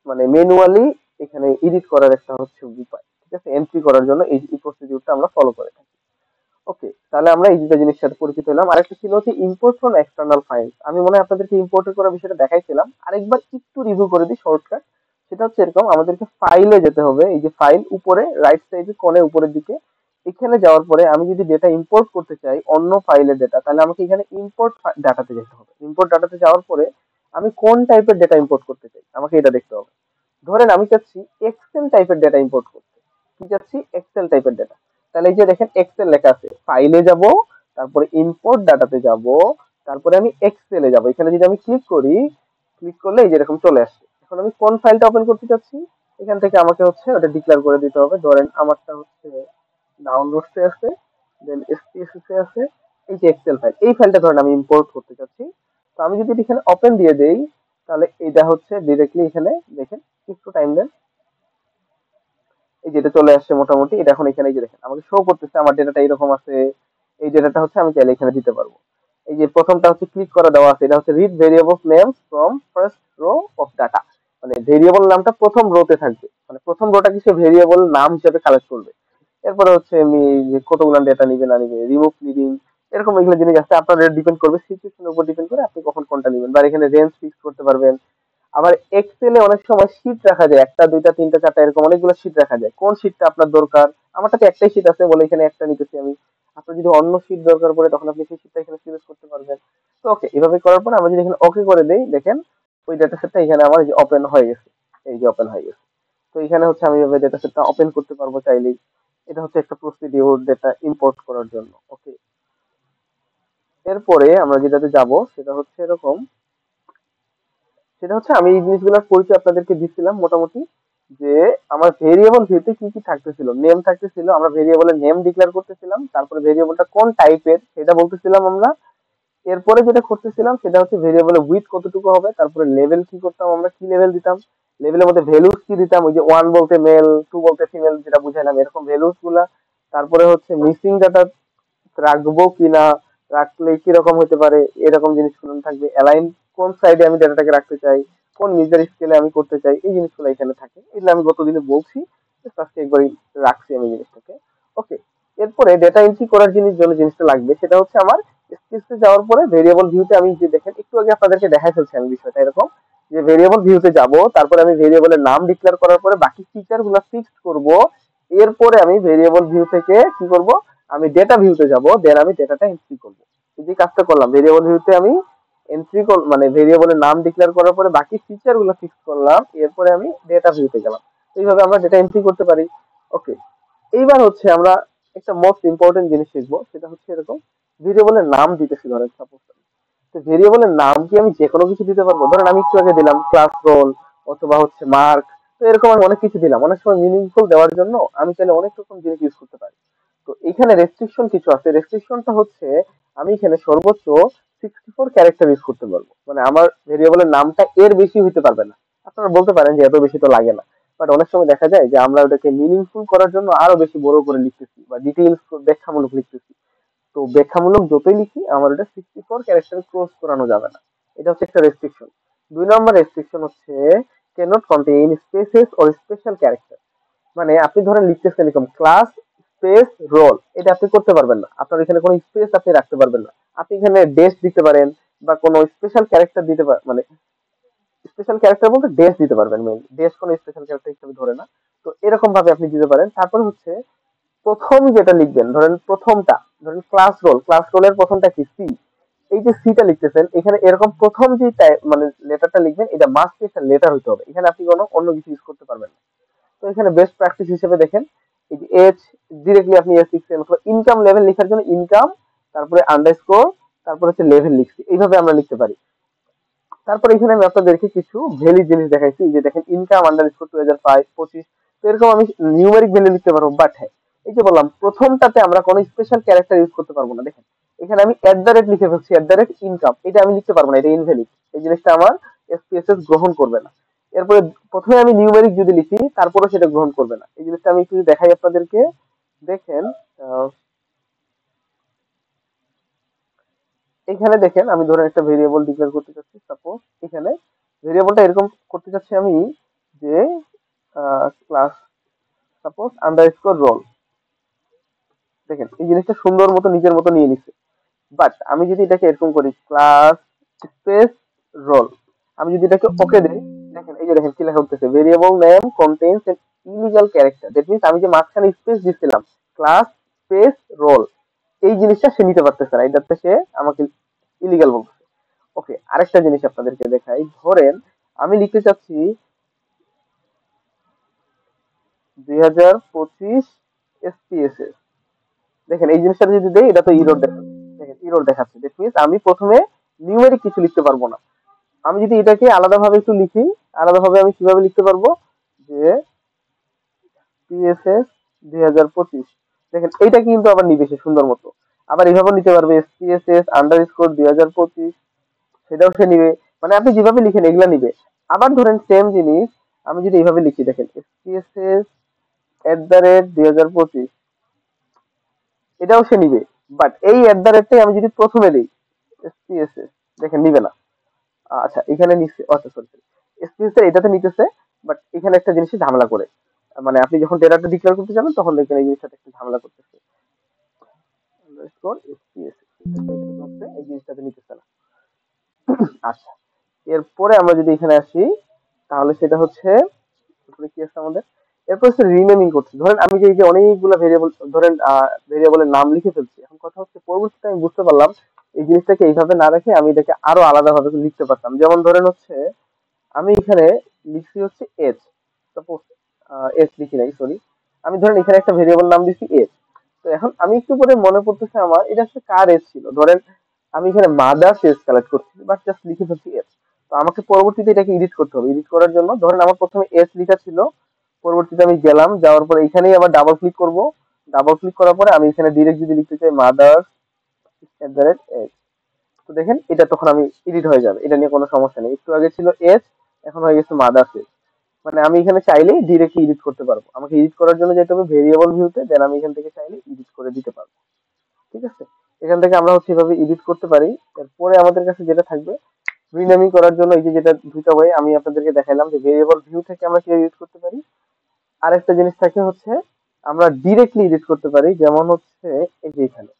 মানে ম্যানুয়ালি এখানে এডিট করার একটা হচ্ছে উপায়। ঠিক আছে, এন্ট্রি করার জন্য এই প্রসিডিউরটা আমরা ফলো করে থাকি। ওকে, তাহলে আমরা এই দুটো জিনিসের সাথে পরিচিত হলাম। আরেকটা ছিল হচ্ছে ইম্পোর্ট ফ্রম এক্সটার্নাল ফাইল। আমি মনে হয় আপনাদেরকে ইম্পোর্ট করার বিষয়টা দেখাইছিলাম, আরেকবার একটু রিভিউ করে দিই শর্টকাট। সেটা হচ্ছে এরকম, আমাদেরকে ফাইলে যেতে হবে, এই যে ফাইল উপরে রাইট সাইডে কোণে উপরের দিকে, এখানে যাওয়ার পরে আমি যদি ডেটা ইম্পোর্ট করতে চাই অন্য ফাইলের ডেটা, তাহলে আমাকে এখানে ইম্পোর্ট ডাটাতে যেতে হবে। ইম্পোর্ট ডাটাতে যাওয়ার পরে আমি কোন টাইপের ডেটা ইম্পোর্ট করতে চাই আমাকে এটা দেখতে হবে। ধরেন আমি চাচ্ছি এক্সেল টাইপের ডেটা ইম্পোর্ট করতে। কি চাচ্ছি? এক্সেল টাইপের ডেটা। তাহলে এই যে দেখেন এক্সেল লেখা আছে, ফাইলে যাব, তারপরে ইম্পোর্ট ডাটাতে যাব, তারপরে আমি এক্সেলে যাব। এখানে যদি আমি ক্লিক করি, ক্লিক করলে এই যে এরকম চলে আসছে। এখন আমি কোন ফাইলটা ওপেন করতে চাচ্ছি, এখান থেকে আমাকে হচ্ছে ওটা ডিক্লেয়ার করে দিতে হবে। ধরেন আমারটা হচ্ছে ডাউনলোডসে আছে, দেন এসপিএসএস এ আছে, এই যে এক্সেল ফাইল, এই ফাইলটা ধরেন আমি ইম্পোর্ট করতে চাচ্ছি। তো আমি যদি এখানে ওপেন দিয়ে দেই, তাহলে এটা হচ্ছে ডিরেক্টলি এখানে দেখেন, একটু টাইম দেন, এই যেটা চলে আসছে মোটামুটি। এটা এখন এখানে এই যে দেখেন আমাকে শো করতেছে আমার ডেটাটা এরকম আছে। এই ডেটাটা হচ্ছে আমি চাইলে এখানে দিতে পারবো। এই যে প্রথমটা হচ্ছে ক্লিক করা দেওয়া আছে, এটা হচ্ছে read variable names from first row of data. মানে ভেরিয়েবল নামটা প্রথম রোতে থাকবে, মানে প্রথম রোটা কি সে ভেরিয়েবল নাম হিসেবে কালেক্ট করবে। এরপরে হচ্ছে আমি যে কতগুলো ডেটা নিবে না নিবে, রিমুভ নিডিং, এরকম এগুলো জিনিস আছে। আপনার ডিপেন্ড করবে, সিচুয়েশনের উপর ডিপেন্ড করে আপনি কখন কোনটা নেবেন, বা এখানে রেঞ্জ ফিক্স করতে পারবেন। আবার এক্সেলে অনেক সময় শীট রাখা যায়, একটা দুইটা তিনটা চারটা এরকম অনেকগুলো শীট রাখা যায়। কোন শীটটা আপনার দরকার, আমারটাতে একটাই শীট আছে বলে এখানে একটা নিতেছি আমি। আপনার যদি অন্য শীট দরকার পড়ে তখন আপনি সেই শীটটা এখানে সিলেক্ট করতে পারবেন। তো ওকে, এভাবে করার পর আমরা যদি এখানে ওকে করে দেই, দেখেন ওই ডেটা সেটটা এখানে আমার ওপেন হয়ে গেছে। এই যে ওপেন হয়ে গেছে। তো এখানে হচ্ছে আমি এভাবে ডেটা সেটটা ওপেন করতে পারবো চাইলেই। এটা হচ্ছে একটা প্রসিডিউর ডেটা ইম্পোর্ট করার জন্য। ওকে, এরপরে আমরা যেটাতে যাব সেটা হচ্ছে এরকম, সেটা হচ্ছে আমি এই জিনিসগুলোর পরিচয় আপনাদেরকে দিচ্ছিলাম মোটামুটি, যে আমার ভেরিয়েবল ভিউতে কি কি থাকতেছিল। নেম থাকতেছিল, আমরা ভেরিয়েবলের নেম ডিক্লেয়ার করতেছিলাম, তারপরে ভেরিয়েবলটা কোন টাইপের সেটা বলতেছিলাম আমরা। এরপরে যেটা করতেছিলাম সেটা হচ্ছে ভেরিয়েবলের উইথ কতটুকু হবে, তারপরে লেভেল কি করতাম, আমরা কি লেভেল দিতাম, লেভেলের মধ্যে ভ্যালুস কি দিতাম, ওই যে 1 বলতে মেল, 2 বলতে ফিমেল যেটা বুঝাইলাম এরকম ভ্যালুস গুলা। তারপরে হচ্ছে মিসিং ডাটা রাখবো কিনা, রাখলে কিরকম হতে পারে, এরকম জিনিসগুলো থাকবে। অ্যালাইন কোন সাইডে আমি ডেটাটাকে রাখতে চাই, কোন মিজার স্কেলে আমি করতে চাই, এই জিনিসগুলো এখানে থাকে। এগুলো আমি গতদিনে বলছি, ফার্স্টে একবারই রাখছি আমি জিনিসটাকে। ওকে, এরপরে ডেটা এন্ট্রি করার জন্য জিনিসটা লাগবে সেটা হচ্ছে আমার স্পেসে যাওয়ার পরে ভেরিয়েবল ভিউতে আমি যে দেখেন একটু আগে আপনাদেরকে দেখাই ফেলছি আমি বিষয়টা এরকম, যে ভেরিয়েবল ভিউতে যাব, তারপরে আমি ভেরিয়েবলের নাম ডিক্লেয়ার করার পরে বাকি ফিচার গুলো ফিক্সড করব। এরপরে আমি ভেরিয়েবল ভিউ থেকে কি করব, আমি ডেটা ভিউতে যাব, দেন আমি ডেটাটা এন্ট্রি করব। এই যে কাজটা করলাম, ভেরিয়েবল ভিউতে আমি এন্ট্রি মানে ভেরিয়েবলের নাম ডিক্লেয়ার করার পরে বাকি ফিচার গুলো ফিক্স করলাম, এরপরে আমি ডেটা ভিউতে গেলাম। এইভাবে আমরা ডেটা এন্ট্রি করতে পারি। ওকে, এইবার হচ্ছে আমরা একটা মোস্ট ইম্পর্টেন্ট জিনিস শিখবো, সেটা হচ্ছে এরকম, ভেরিয়েবলের নাম দিতেছি ধরেন সাপোজ। তো ভেরিয়েবলের নাম কি আমি যে কোনো কিছু দিতে পারবো? ধরেন আমি একটু আগে দিলাম ক্লাস রোল অথবা হচ্ছে মার্ক, তো এরকম আমি অনেক কিছু দিলাম। অনেক সময় মিনিংফুল দেওয়ার জন্য আমি চাইলে অনেক রকম জিনিস ইউজ করতে পারি। তো এখানে রেস্ট্রিকশন কিছু আছে, রেস্ট্রিকশনটা হচ্ছে আমি এখানে সর্বোচ্চ 64 ক্যারেক্টার ইউজ করতে পারবো। মানে আমার ভেরিয়েবলের নামটা এর বেশি হইতে পারবে না। আপনারা বলতে পারেন যে এত বেশি তো লাগে না, বাট অনেক সময় দেখা যায় যে আমরা ওটাকে মিনিংফুল করার জন্য আরো বেশি বড় করে লিখতেছি বা ডিটেইলস ব্যাখ্যামূলক লিখতেছি। তো ব্যাখ্যামূলক যতই লিখি আমার এটা 64 ক্যারেক্টার ক্রস করানো যাবে না। এটা হচ্ছে একটা রেস্ট্রিকশন। 2 নম্বর রেস্ট্রিকশন হচ্ছে cannot contain spaces or special character. মানে আপনি ধরেন লিখতেছেন এরকম ক্লাস স্পেস রোল, এটা আপনি করতে পারবেন না। আপনার এখানে কোনো স্পেস আপনি রাখতে পারবেন না। আপনি এখানে ডেস দিতে পারেন বা কোনো স্পেশাল ক্যারেক্টার দিতে পারেন, মানে স্পেশাল ক্যারেক্টার বলতে ডেস দিতে পারবেন। মেইন ডেস কোনো স্পেশাল ক্যারেক্টার হিসেবে ধরে না। তো এরকম ভাবে আপনি দিতে পারেন। তারপর হচ্ছে প্রথম যেটা লিখবেন, ধরেন প্রথমটা, ধরেন ক্লাস রোল, ক্লাস রোলের প্রথমটা কি সি, এই যে সিটা লিখতেছেন এখানে এরকম প্রথম যে মানে লেটারটা লিখবেন এটা মাস্ট একটা লেটার হতে হবে। এখানে আপনি কোনো অন্য কিছু ইউজ করতে পারবেন না। তো এখানে বেস্ট প্র্যাকটিস হিসেবে দেখেন, এই যে এইচ, ডিরেক্টলি আপনি এস লিখছেন, অথবা ইনকাম লেভেল লেখার জন্য ইনকাম, তারপরে আন্ডারস্কোর, তারপরে হচ্ছে লেভেল লিখছি, এইভাবে আমরা লিখতে পারি। তারপর এখানে আমি আপনাদেরকে কিছু ভ্যালু জিনিস দেখাইছি, এই যে দেখেন ইনকাম আন্ডারস্কোর 2005-25, তো এরকম আমি নিউমেরিক ভ্যালু লিখতে পারবো। বাট হ্যাঁ, এই যে বললাম প্রথমটাতে আমরা কোনো স্পেশাল ক্যারেক্টার ইউজ করতে পারবো না। দেখেন এখানে আমি এট দ্য রেট লিখে ফেলছি, এট দ্য রেট ইনকাম, এটা আমি লিখতে পারবো না, এটা ইনভ্যালিড, এই জিনিসটা আমার এসপিএসএস গ্রহণ করবে না। এরপরে প্রথমে আমি নিউমেরিক যদি লিখি তারপরে সেটা গ্রহণ করবে না, এই জিনিসটা আমি একটু দেখাই আপনাদেরকে। দেখেন, আহ, এখানে দেখেন আমি ধরেন একটা ভেরিয়েবল ডিক্লেয়ার করতে চাচ্ছি, সাপোজ এখানে ভেরিয়েবলটা এরকম করতে চাচ্ছি আমি যে ক্লাস সাপোজ আন্ডারস্কোর রোল। দেখেন এই জিনিসটা সুন্দর মতো নিজের মতো নিয়ে নিচ্ছে। বাট আমি যদি এটাকে এরকম করি ক্লাস স্পেস রোল, আমি যদি এটাকে ওকে দেই, দেখেন এই যে দেখেন কি লেখা উঠতেছে, variable name contains N illegal character. That means আমি যে মাঝখানে স্পেস দিচ্ছিলাম ক্লাস স্পেস রোল, এই জিনিসটা সে নিতে পারতেছে না, এটাতে সে আমাকে ইলিগাল বলতেছে। ওকে, আরেকটা জিনিস আপনাদেরকে দেখাই। ধরেন আমি লিখতে চাচ্ছি 2025 এসপিএসএস। দেখেন এই জিনিসটা যদি দেই এটা তো ইরর দেখাচ্ছে, দেখেন ইরর দেখাচ্ছে। দ্যাট মিন্স আমি প্রথমে নিউমেরিক কিছু লিখতে পারবো না। আমি যদি এটাকে আলাদাভাবে একটু লিখি, আলাদাভাবে আমি কিভাবে লিখতে পারবো যে পিএসএস 2025, দেখেন এইটা কিন্তু আবার নিবে সে সুন্দর মতো। আবার এইভাবে নিতে পারবে এসপিএসএস আন্ডারস্কোর 2025, সেটাও সে নিবে। মানে আপনি যেভাবে লিখেন এগুলা নিবে। আবার ধরেন সেম জিনিস আমি যদি এইভাবে লিখি, দেখেন এসপিএসএস এট দ্য রেট 2025, এটাও সে নিবে। বাট এই এট দ্য রেটটাই আমি যদি প্রথমে দিই এসপিএসএস, দেখেন নিবে না। আচ্ছা এখানে নিচ্ছে, আচ্ছা সরি সরি, এসপিএস এর এটাতে নিতেছে, বাট এখানে একটা জিনিস ঝামেলা করে। মানে আপনি যখন ডেটাটা ডিক্লেয়ার করতে যাবেন তখন দেখবেন এই জিনিসটা একটু ঝামেলা করতেছে। আন্ডারস্কোর এসপিএসএস, এই জিনিসটাতে নিতেছে না। আচ্ছা, এরপরে আমরা যদি এখানে আসি তাহলে সেটা হচ্ছে, তারপরে কি আছে আমাদের, এরপর হচ্ছে রিনেমিং করছি। ধরেন আমি যে এই যে অনেকগুলো ভেরিয়েবল, ধরেন ভেরিয়েবলের নাম লিখে ফেলছি, এখন কথা হচ্ছে পরবর্তীতে আমি বুঝতে পারলাম এই জিনিসটাকে এইভাবে না রেখে আমি এটাকে আরো আলাদাভাবে লিখতে পারতাম। যেমন ধরেন হচ্ছে আমি এখানে লিখছি হচ্ছে এজ, সাপোজ এজ লিখি নাই, সরি, আমি ধরেন এখানে একটা ভেরিয়েবল নাম দিচ্ছি এজ। তো এখন আমি একটু পরে মনে পড়তেছে আমার এটা আসলে কার এজ ছিল। ধরেন আমি এখানে মাদার্স এজ কালেক্ট করছি, বাট জাস্ট লিখে ফেলছি এজ। তো আমাকে পরবর্তীতে এটাকে এডিট করতে হবে। এডিট করার জন্য ধরেন আমার প্রথমে এজ লেখা ছিল, পরবর্তীতে আমি গেলাম, যাওয়ার পরে এখানেই আবার ডাবল ক্লিক করব। ডাবল ক্লিক করার পরে আমি এখানে ডিরেক্ট যদি লিখতে চাই mothers at the rate age, তো দেখেন এটা তখন আমি এডিট হয়ে যাবে, এটা নিয়ে কোনো সমস্যা নেই। একটু আগে ছিল এজ, এখন হয়ে গেছে মাদার্স এজ। মানে আমি এখানে চাইলেই ডিরেক্টলি এডিট করতে পারবো। আমাকে এডিট করার জন্য যেতে হবে ভেরিয়েবল ভিউতে, দেন আমি এখান থেকে চাইলে এডিট করে দিতে পারবো। ঠিক আছে, এখান থেকে আমরা হচ্ছে এভাবে এডিট করতে পারি। এরপরে আমাদের কাছে যেটা থাকবে রিনেমিং করার জন্য, এই যে যেটা দুইটা ওয়ে আমি আপনাদেরকে দেখাইলাম যে ভেরিয়েবল ভিউ থেকে আমরা কিভাবে এডিট করতে পারি। আরেকটা জিনিস থাকে হচ্ছে আমরা ডিরেক্টলি এডিট করতে পারি, যেমন হচ্ছে এই যে এখানে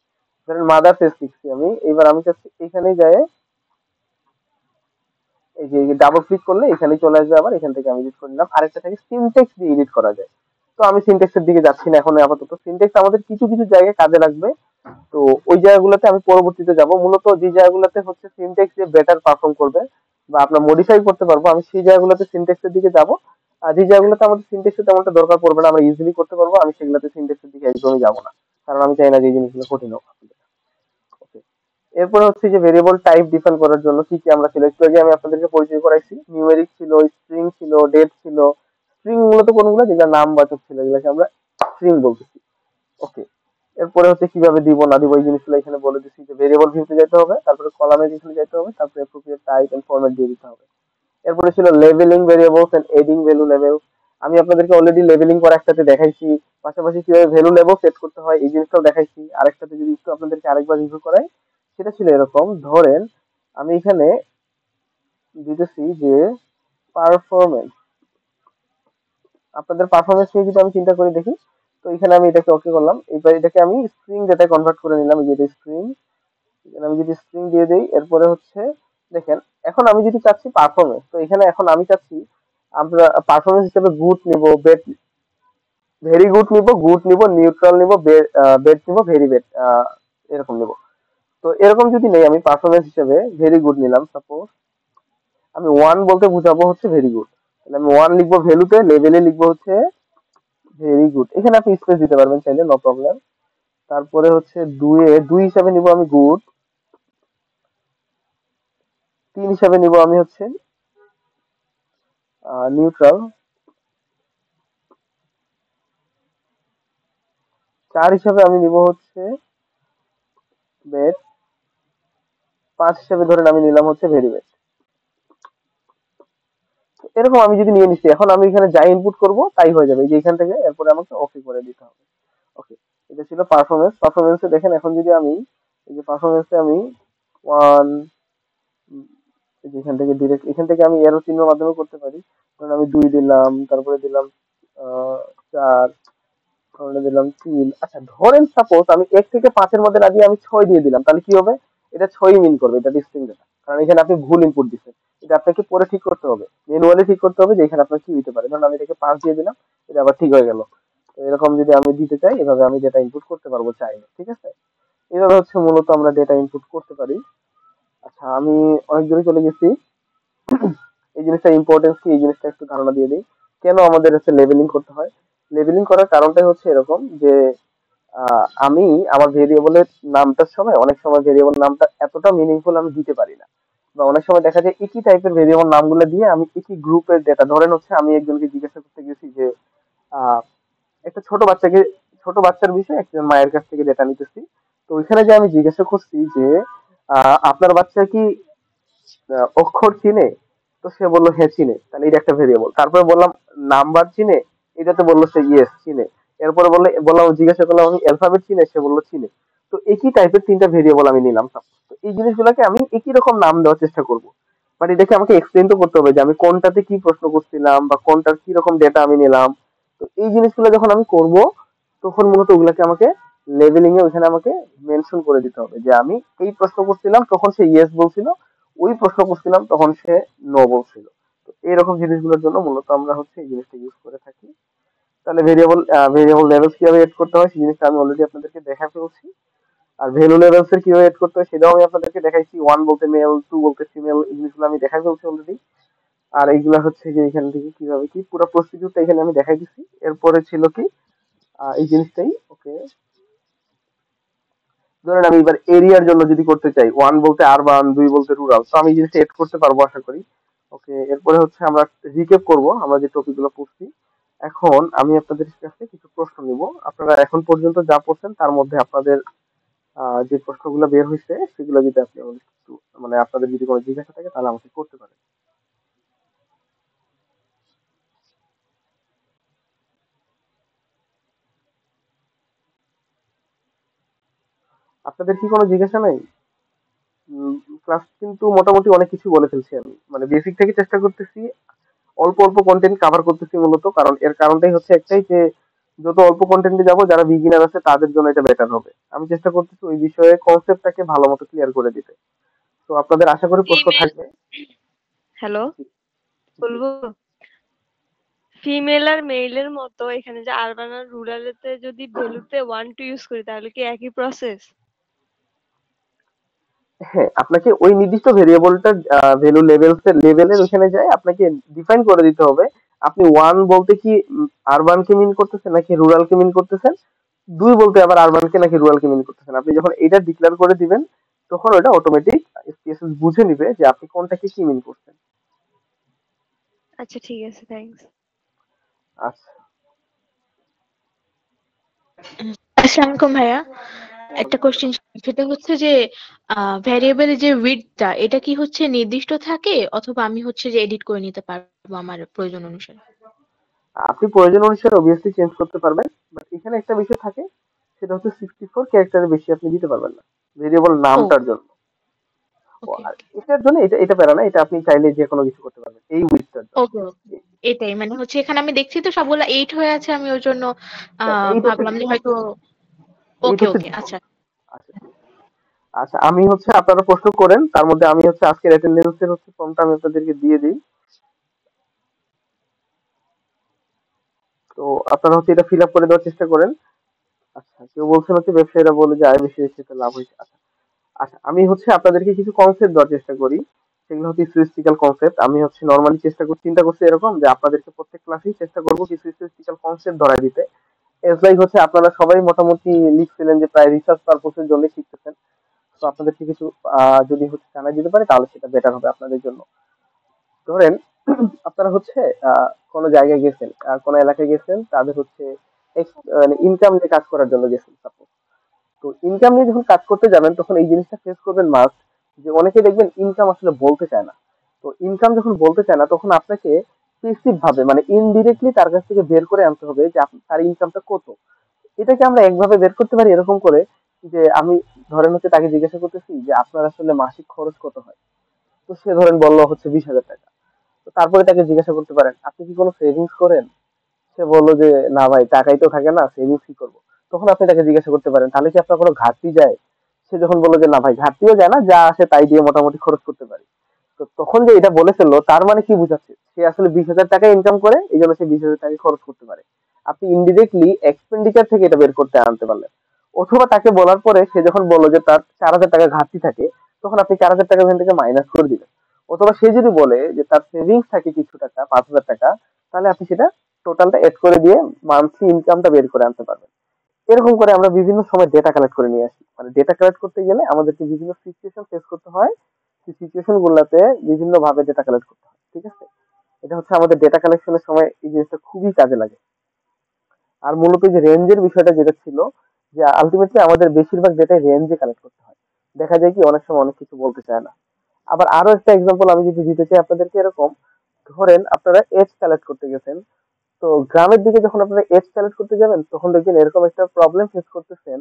ধরেন মাদার টেস্ট লিখছি আমি, এবার আমি চাচ্ছি এখানে যায় এই যে ডাবল ক্লিক করলে এখানে চলে আসবে, আবার এখান থেকে আমি এডিট করে নিলাম। আরেকটা থাকে সিনটেক্স দিয়ে এডিট করা যায়। তো আমি সিনটেক্সের দিকে যাচ্ছি না এখন আপাতত, সিনটেক্স আমাদের কিছু কিছু জায়গায় কাজে লাগবে। তো ওই জায়গাগুলোতে আমি পরবর্তীতে যাব। মূলত যে জায়গাগুলোতে হচ্ছে সিনটেক্স যে বেটার পারফর্ম করবে বা আপনার মডিফাই করতে পারবো, আমি সেই জায়গাগুলোতে সিনটেক্সের দিকে যাব। আর যে জায়গাগুলোতে আমাদের সিনটেক্সের তেমনটা দরকার পড়বে না, আমরা ইজিলি করতে পারবো, আমি সেগুলোতে সিনটেক্সের দিকে একদমই যাব না। কারণ আমি চাই না যে এই জিনিসগুলো কঠিন হোক। Okay. এরপর হচ্ছে যে ভেরিয়েবল টাইপ ডিফাইন করার জন্য কি কি আমরা ছিল, একটু আগে আমি আপনাদেরকে পরিচয় করাইছি। নিউমেরিক ছিল, স্ট্রিং ছিল, ডেট ছিল। স্ট্রিং মূলত কোনগুলো যেগুলো নাম বাচক ছিল এগুলোকে আমরা স্ট্রিং বলতেছি। ওকে, এরপরে হচ্ছে কিভাবে দিব না দিব এই জিনিসগুলো এখানে বলে দিচ্ছি যে ভেরিয়েবল ভিউতে যেতে হবে, তারপরে কলামে এখানে যেতে হবে, তারপরে অ্যাপ্রোপ্রিয়েট টাইপ এন্ড ফরম্যাট দিয়ে দিতে হবে। এরপরে ছিল leveling variables and adding value level. আমি আপনাদেরকে অলরেডি লেভেলিং করা একটাতে দেখাইছি, পাশাপাশি কিভাবে ভ্যালু লেভেল সেট করতে হয় এই জিনিসটাও দেখাইছি। আরেকটাতে যদি একটু আপনাদেরকে আরেকবার রিভিউ করাই, সেটা ছিল এরকম। ধরেন আমি এখানে দিতেছি যে পারফরমেন্স, আপনাদের পারফরমেন্স নিয়ে যদি আমি চিন্তা করে দেখি, তো এখানে আমি এটাকে ওকে করলাম। এবার এটাকে আমি স্ট্রিং ডেটা কনভার্ট করে নিলাম, এই যে স্ট্রিং, এখানে আমি যদি স্ট্রিং দিয়ে দেই, এরপরে হচ্ছে দেখেন এখন আমি যদি চাচ্ছি পারফরমেন্স, তো এখানে এখন আমি চাচ্ছি আমরা পারফরমেন্স হিসেবে গুড নিব, বেড, ভেরি গুড নিব, গুড নিব, নিউট্রাল নিব, বেড নিব, ভেরি বেড, এরকম নিব। তো এরকম যদি নেই, আমি পারফরমেন্স হিসেবে ভেরি গুড নিলাম, সাপোজ আমি ওয়ান বলতে বুঝাবো হচ্ছে ভেরি গুড, তাহলে আমি ওয়ান লিখবো ভ্যালুতে, লেভেলে লিখবো হচ্ছে ভেরি গুড। এখানে আপনি স্পেস দিতে পারবেন চাইলে, নো প্রবলেম। তারপরে হচ্ছে দুই দুই হিসাবে নিব আমি গুড, তিন হিসাবে নিব আমি হচ্ছে নিউট্রাল, চার হিসাবে আমি নিব হচ্ছে বেড, 5 হিসেবে ধরেন আমি নিলাম হচ্ছে ভেরিয়েবল। এরকম আমি যদি নিয়ে নিচ্ছি, এখন আমি এখানে যা ইনপুট করব তাই হয়ে যাবে, এই যে এখান থেকে এরপরে আমাকে ওকে করে দিতে হবে। ওকে, এটা ছিল পারফরমেন্সে দেখেন। এখন যদি আমি এই যে পারফরমেন্সে আমি ওয়ান, এখান থেকে ডিরেক্ট এখান থেকে আমি এরো চিহ্নের মাধ্যমে করতে পারি। ধরুন আমি 2 দিলাম, তারপরে দিলাম 4, তারপরে দিলাম 3। আচ্ছা ধরেন সাপোজ আমি 1 থেকে 5 এর মধ্যে না দিয়ে আমি 6 দিয়ে দিলাম, তাহলে কি হবে? এটা 6 মিন করবে, এটা ডিস্টিংক্ট ডেটা, কারণ এখানে আপনি ভুল ইনপুট দিচ্ছেন। এটা আপনাকে পরে ঠিক করতে হবে, ম্যানুয়ালি ঠিক করতে হবে যে এখানে আপনার কি হতে পারে। ধরুন আমি এটাকে 5 দিয়ে দিলাম, এটা আবার ঠিক হয়ে গেল। তো এরকম যদি আমি দিতে চাই, এভাবে আমি ডেটা ইনপুট করতে পারবো চাইলে, ঠিক আছে? এভাবে হচ্ছে মূলত আমরা ডেটা ইনপুট করতে পারি। আচ্ছা আমি অনেক দূরে চলে গেছি। এই জিনিসটা ইম্পর্টেন্স কি, এই জিনিসটা একটু ধারণা দিয়ে দিই। কেন আমাদের হচ্ছে লেবেলিং করতে হয়? লেবেলিং করার কারণটাই হচ্ছে এরকম যে আমি আমার ভেরিয়েবলের নামটার সময় অনেক সময় ভেরিয়েবল নামটা এতটা মিনিংফুল আমি দিতে পারি না, বা অনেক সময় দেখা যায় একই টাইপের ভেরিয়েবল নামগুলো দিয়ে আমি একই গ্রুপের ডেটা, ধরেন হচ্ছে আমি একজনকে জিজ্ঞাসা করতে গেছি যে আহ, একটা ছোট বাচ্চার বিষয়ে একটা মায়ের কাছ থেকে ডেটা নিতেছি। তো ওইখানে যে আমি জিজ্ঞাসা করছি যে আপনার বাচ্চা কি অক্ষর চিনে? তো সে বললো হ্যাঁ চিনে, তাহলে এটা একটা ভেরিয়েবল। তারপরে বললাম নাম্বার চিনে? এটাতে বললো সে ইয়েস চিনে। এরপরে বললাম জিজ্ঞাসা করলাম আমি অ্যালফাবেট চিনে? সে বললো চিনে। তো একই টাইপের 3টা ভেরিয়েবল আমি নিলাম। তো এই জিনিসগুলোকে আমি একই রকম নাম দেওয়ার চেষ্টা করব, বাট এটাকে আমাকে এক্সপ্লেন তো করতে হবে যে আমি কোনটাতে কি প্রশ্ন করছিলাম বা কোনটার কি রকম ডেটা আমি নিলাম। তো এই জিনিসগুলো যখন আমি করব, তখন মূলত ওগুলাকে আমাকে লেভেলিং এ ওইখানে আমাকে মেনশন করে দিতে হবে যে আমি এই প্রশ্ন করছিলাম তখন সে ইয়েস বলছিল, ওই প্রশ্ন করছিলাম তখন সে নো বলছিল। তো এরকম জিনিসগুলোর জন্য মূলত আমরা হচ্ছে এই জিনিসটা ইউজ করে থাকি। তাহলে ভেরিয়েবল লেভেলস কিভাবে এড করতে হয় সেই জিনিসটা আমি অলরেডি আপনাদেরকে দেখা ফেলছি। আর ভ্যালু লেভেলস এর কিভাবে এড করতে হয় সেটাও আমি আপনাদেরকে দেখাইছি। 1 বলতে মেল, 2 বলতে ফিমেল, এই জিনিসগুলো আমি দেখা ফেলছি অলরেডি। আর এইগুলা হচ্ছে যে এখান থেকে কিভাবে কি পুরো প্রসিডিউরটা এখানে আমি দেখাই দিছি। এরপরে ছিল কি এই জিনিসটাই। ওকে, ধরেন আমি এবার এরিয়ার জন্য যদি করতে চাই, 1 বলতে আরবান, 2 বলতে রুরাল, তো আমি এই জিনিসটা এড করতে পারবো আশা করি। ওকে, এরপরে হচ্ছে আমরা রিক্যাপ করব আমরা যে টপিকগুলো পড়ছি। এখন আমি আপনাদের কাছে কিছু প্রশ্ন নিব। আপনারা এখন পর্যন্ত যা পড়ছেন তার মধ্যে আপনাদের যে প্রশ্নগুলো বের হয়েছে সেগুলো যদি আপনি আমাকে একটু, মানে আপনাদের যদি কোনো জিজ্ঞাসা থাকে তাহলে আমাকে করতে পারেন। আপনাদের কি কোনো জিজ্ঞাসা নাই? ক্লাস কিন্তু মোটামুটি অনেক কিছু বলে ফেলছি আমি, মানে বেসিক থেকে চেষ্টা করতেছি অল্প অল্প কন্টেন্ট কভার করতেছি মূলত, কারণ এর কারণটাই হচ্ছে একটাই যে যত অল্প কন্টেন্টে যাব যারা বিগিনার আছে তাদের জন্য এটা বেটার হবে। আমি চেষ্টা করতেছি ওই বিষয়ে কনসেপ্টটাকে ভালো মতো ক্লিয়ার করে দিতে। তো আপনাদের আশা করি প্রশ্ন ফিমেল থাকবে। হ্যালো জি, জি। বলবো ফিমেল আর মেইলের মতো এখানে যে আরবান আর রুরালেতে যদি ভ্যালুতে 1 2 ইউজ করি তাহলে কি একই প্রসেস? হ্যাঁ, আপনাকে ওই নির্দিষ্ট ভেরিয়েবলটা ভ্যালু লেভেলের ওখানে যায় আপনাকে ডিফাইন করে দিতে হবে আপনি 1 বলতে কি আরবান কে মিন করতেছেন নাকি রুরাল কে মিন করতেছেন, 2 বলতে আবার আরবান কে নাকি রুরাল কে মিন করতেছেন। আপনি যখন এটা ডিক্লেয়ার করে দিবেন তখন ওটা অটোমেটিক এসপিএসএস বুঝে নিবে যে আপনি কোনটাকে কি মিন করছেন। আচ্ছা ঠিক আছে, থ্যাঙ্কস। আচ্ছা, আসসালামু আলাইকুম ভাইয়া। একটা ওয়ালাইকুম কোশ্চেন, আসসালাম। সেটা হচ্ছে যে ভ্যারিয়েবলের যে উইডথটা এটা কি হচ্ছে নির্দিষ্ট থাকে, অথবা আমি হচ্ছে যে এডিট করে নিতে পারবো আমার প্রয়োজন অনুসারে? আপনি প্রয়োজন অনুসারে অবভিয়াসলি চেঞ্জ করতে পারবেন, বাট এখানে একটা বিষয় থাকে, সেটা হচ্ছে 64 ক্যারেক্টারের বেশি আপনি দিতে পারবেন না ভেরিয়েবল ও, নামটার জন্য। ও, ওকে আর এটার জন্য এটা প্যারা না, এটা আপনি চাইলে যে কোনো কিছু করতে পারবেন এই উইথটার জন্য। ওকে ওকে, এটাই মানে হচ্ছে এখানে আমি দেখছি তো সবগুলা 8 হয়ে আছে, আমি ওই জন্য এইট হচ্ছে ভাবলাম যে ডিফল্ট। হয়তো। এইট ওকে হচ্ছে ওকে, ডিফল্ট। আচ্ছা। আচ্ছা ঠিক আছে। আচ্ছা আমি হচ্ছে আপনারা প্রশ্ন করেন, তার মধ্যে আমি হচ্ছে আজকের অ্যাটেন্ডেন্সের হচ্ছে ফর্মটা আমি আপনাদেরকে দিয়ে দিই। তো আপনারা হচ্ছে এটা ফিল আপ করে দেওয়ার চেষ্টা করেন। আচ্ছা কেউ বলছেন হচ্ছে ব্যবসায়ীরা বলে যে আয় বেশি হয়েছে তো লাভ হয়েছে। আচ্ছা, আচ্ছা আমি হচ্ছে আপনাদেরকে কিছু কনসেপ্ট দেওয়ার চেষ্টা করি, সেগুলো হচ্ছে স্ট্যাটিস্টিক্যাল কনসেপ্ট। আমি হচ্ছে নর্মালি চিন্তা করছি এরকম যে আপনাদেরকে প্রত্যেক ক্লাসেই চেষ্টা করবো কিছু স্ট্যাটিস্টিক্যাল কনসেপ্ট ধরায় দিতে। এজ লাইক হচ্ছে আপনারা সবাই মোটামুটি লিখছিলেন যে প্রায় রিসার্চ পারপোসের জন্য শিখতেছেন। তো আপনাদেরকে কিছু যদি হচ্ছে জানাই দিতে পারে তাহলে সেটা বেটার হবে আপনাদের জন্য। ধরেন আপনারা হচ্ছে কোনো জায়গায় গেছেন, কোনো এলাকায় গেছেন, তাদের হচ্ছে মানে ইনকাম নিয়ে কাজ করার জন্য গেছেন suppose। তো ইনকাম নিয়ে যখন কাজ করতে যাবেন তখন এই জিনিসটা ফেস করবেন মাস্ট, যে অনেকে দেখবেন ইনকাম আসলে বলতে চায় না। তো ইনকাম যখন বলতে চায় না তখন আপনাকে পেসিভ ভাবে মানে ইনডিরেক্টলি তার কাছ থেকে বের করে আনতে হবে যে তার ইনকামটা কত। এটাকে আমরা একভাবে বের করতে পারি এরকম করে যে আমি ধরেন হচ্ছে তাকে জিজ্ঞাসা করতেছি যে আপনার আসলে মাসিক খরচ কত হয়। তো সে ধরেন বললো হচ্ছে 20,000 টাকা। তো তারপরে তাকে জিজ্ঞাসা করতে পারেন আপনি কি কোনো সেভিংস করেন। সে বললো যে না ভাই টাকাই তো থাকে না সেভিংস কি করবো। তখন আপনি তাকে জিজ্ঞাসা করতে পারেন তাহলে কি আপনার কোনো ঘাটতি যায়। সে যখন বললো যে না ভাই ঘাটতিও যায় না যা আসে তাই দিয়ে মোটামুটি খরচ করতে পারি। তো তখন যে এটা বলে ফেললো তার মানে কি বুঝাচ্ছে সে আসলে 20,000 টাকা ইনকাম করে এই জন্য সে 20,000 টাকা খরচ করতে পারে। আপনি ইনডিরেক্টলি এক্সপেন্ডিচার থেকে এটা বের করতে আনতে পারলেন। অথবা তাকে বলার পরে সে যখন বললো যে তার 4,000 টাকা ঘাটতি থাকে তখন আপনি 4,000 টাকা এখান থেকে মাইনাস করে দিলেন। অথবা সে যদি বলে যে তার সেভিংস থাকে কিছু টাকা 5,000 টাকা তাহলে আপনি সেটা টোটালটা এড করে দিয়ে মান্থলি ইনকামটা বের করে আনতে পারবেন। এরকম করে আমরা বিভিন্ন সময় ডেটা কালেক্ট করে নিয়ে আসি। মানে ডেটা কালেক্ট করতে গেলে আমাদেরকে বিভিন্ন সিচুয়েশন ফেস করতে হয়। সেই সিচুয়েশন গুলাতে বিভিন্ন ভাবে ডেটা কালেক্ট করতে হয়। ঠিক আছে? এটা হচ্ছে আমাদের ডেটা কালেকশনের সময় এই জিনিসটা খুবই কাজে লাগে। আর মূলত যে রেঞ্জের বিষয়টা যেটা ছিল যে আলটিমেটলি আমাদের বেশিরভাগ ডেটাই রেঞ্জে কালেক্ট করতে হয়। দেখা যায় কি অনেক সময় অনেক কিছু বলতে চায় না। আবার আরো একটা এক্সাম্পল আমি যদি দিতে চাই আপনাদেরকে এরকম, ধরেন আপনারা এজ কালেক্ট করতে গেছেন। তো গ্রামের দিকে যখন আপনারা এজ কালেক্ট করতে যাবেন তখন দেখবেন এরকম একটা প্রবলেম ফেস করতেছেন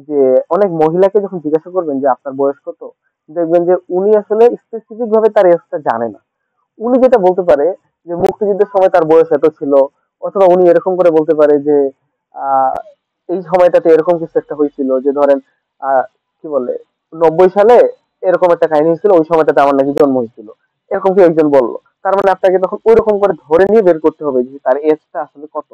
যে অনেক মহিলাকে যখন জিজ্ঞাসা করবেন যে আপনার বয়স কত, দেখবেন যে উনি আসলে স্পেসিফিক ভাবে তার এজটা জানে না। উনি যেটা বলতে পারে যে মুক্তিযুদ্ধের সময় তার বয়স এত ছিল, অথবা উনি এরকম করে বলতে পারে যে আহ এই সময়টাতে এরকম কিছু একটা হয়েছিল যে ধরেন আহ কি বলে 90 সালে এরকম একটা কাহিনী হয়েছিল ওই সময়টাতে আমার নাকি জন্ম হয়েছিল। এরকম কি একজন বললো, তার মানে আপনাকে তখন ওইরকম করে ধরে নিয়ে বের করতে হবে যে তার এজটা আসলে কত।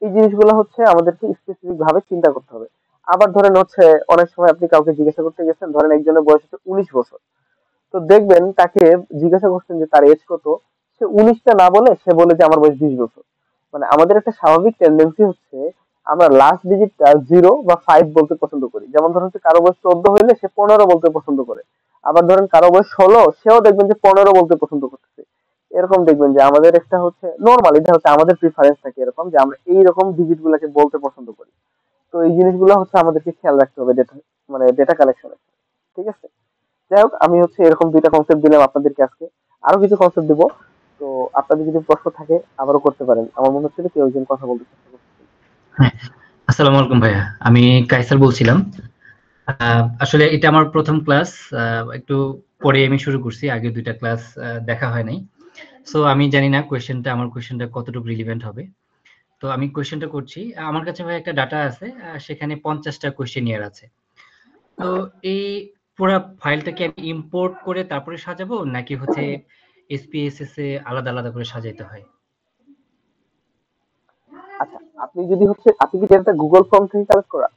এই জিনিসগুলো হচ্ছে আমাদেরকে স্পেসিফিক ভাবে চিন্তা করতে হবে। আবার ধরেন হচ্ছে অনেক সময় আপনি কাউকে জিজ্ঞাসা করতে গেছেন, ধরেন একজনের বয়স হচ্ছে 19 বছর। তো দেখবেন তাকে জিজ্ঞাসা করছেন যে তার এজ কত, সে 19টা না বলে সে বলে যে আমার বয়স 20 বছর। মানে আমাদের একটা স্বাভাবিক টেন্ডেন্সি হচ্ছে আমরা লাস্ট ডিজিটটা 0 বা 5 বলতে পছন্দ করি। যেমন ধরুন হচ্ছে কারো বয়স 14 হইলে সে 15 বলতে পছন্দ করে। আবার ধরেন কারো বয়স 16 সেও দেখবেন যে 15 বলতে পছন্দ করতেছে। এরকম দেখবেন যে আমাদের একটা হচ্ছে নর্মাল, এটা হচ্ছে আমাদের প্রিফারেন্স থাকে এরকম যে আমরা এইরকম ডিজিট গুলাকে বলতে পছন্দ করি। তো এই জিনিসগুলো হচ্ছে আমাদেরকে খেয়াল রাখতে হবে ডেটা মানে ডেটা কালেকশনে। ঠিক আছে? যাই হোক আমি হচ্ছে এরকম দুইটা কনসেপ্ট দিলাম আপনাদেরকে আজকে। আরো কিছু কনসেপ্ট দিব। তো আপনাদের যদি প্রশ্ন থাকে আবারও করতে পারেন। আমার মনে হচ্ছে যে কেউ একজন কথা বলতে চেষ্টা করতেছেন। হ্যাঁ, আসসালামু আলাইকুম ভাইয়া, আমি কাইসার বলছিলাম। আসলে এটা আমার প্রথম ক্লাস, একটু পরে আমি শুরু করছি, আগে দুইটা ক্লাস দেখা হয় নাই। সো আমি জানি না আমার কোয়েশ্চেনটা কতটুকু রিলিভেন্ট হবে। তো আমি কোয়েশ্চেনটা করছি। আমার কাছে ভাই একটা ডাটা আছে, সেখানে 50টা কোয়েশ্চেনিয়ার আছে। তো এই পুরা ফাইলটাকে আমি ইম্পোর্ট করে তারপরে সাজাবো, নাকি হচ্ছে এসপিএসএস এ আলাদা আলাদা করে সাজাইতে হয়? আচ্ছা, আপনি যদি হচ্ছে আপনি কি ডেটাটা গুগল ফর্ম থেকে কালেক্ট করা?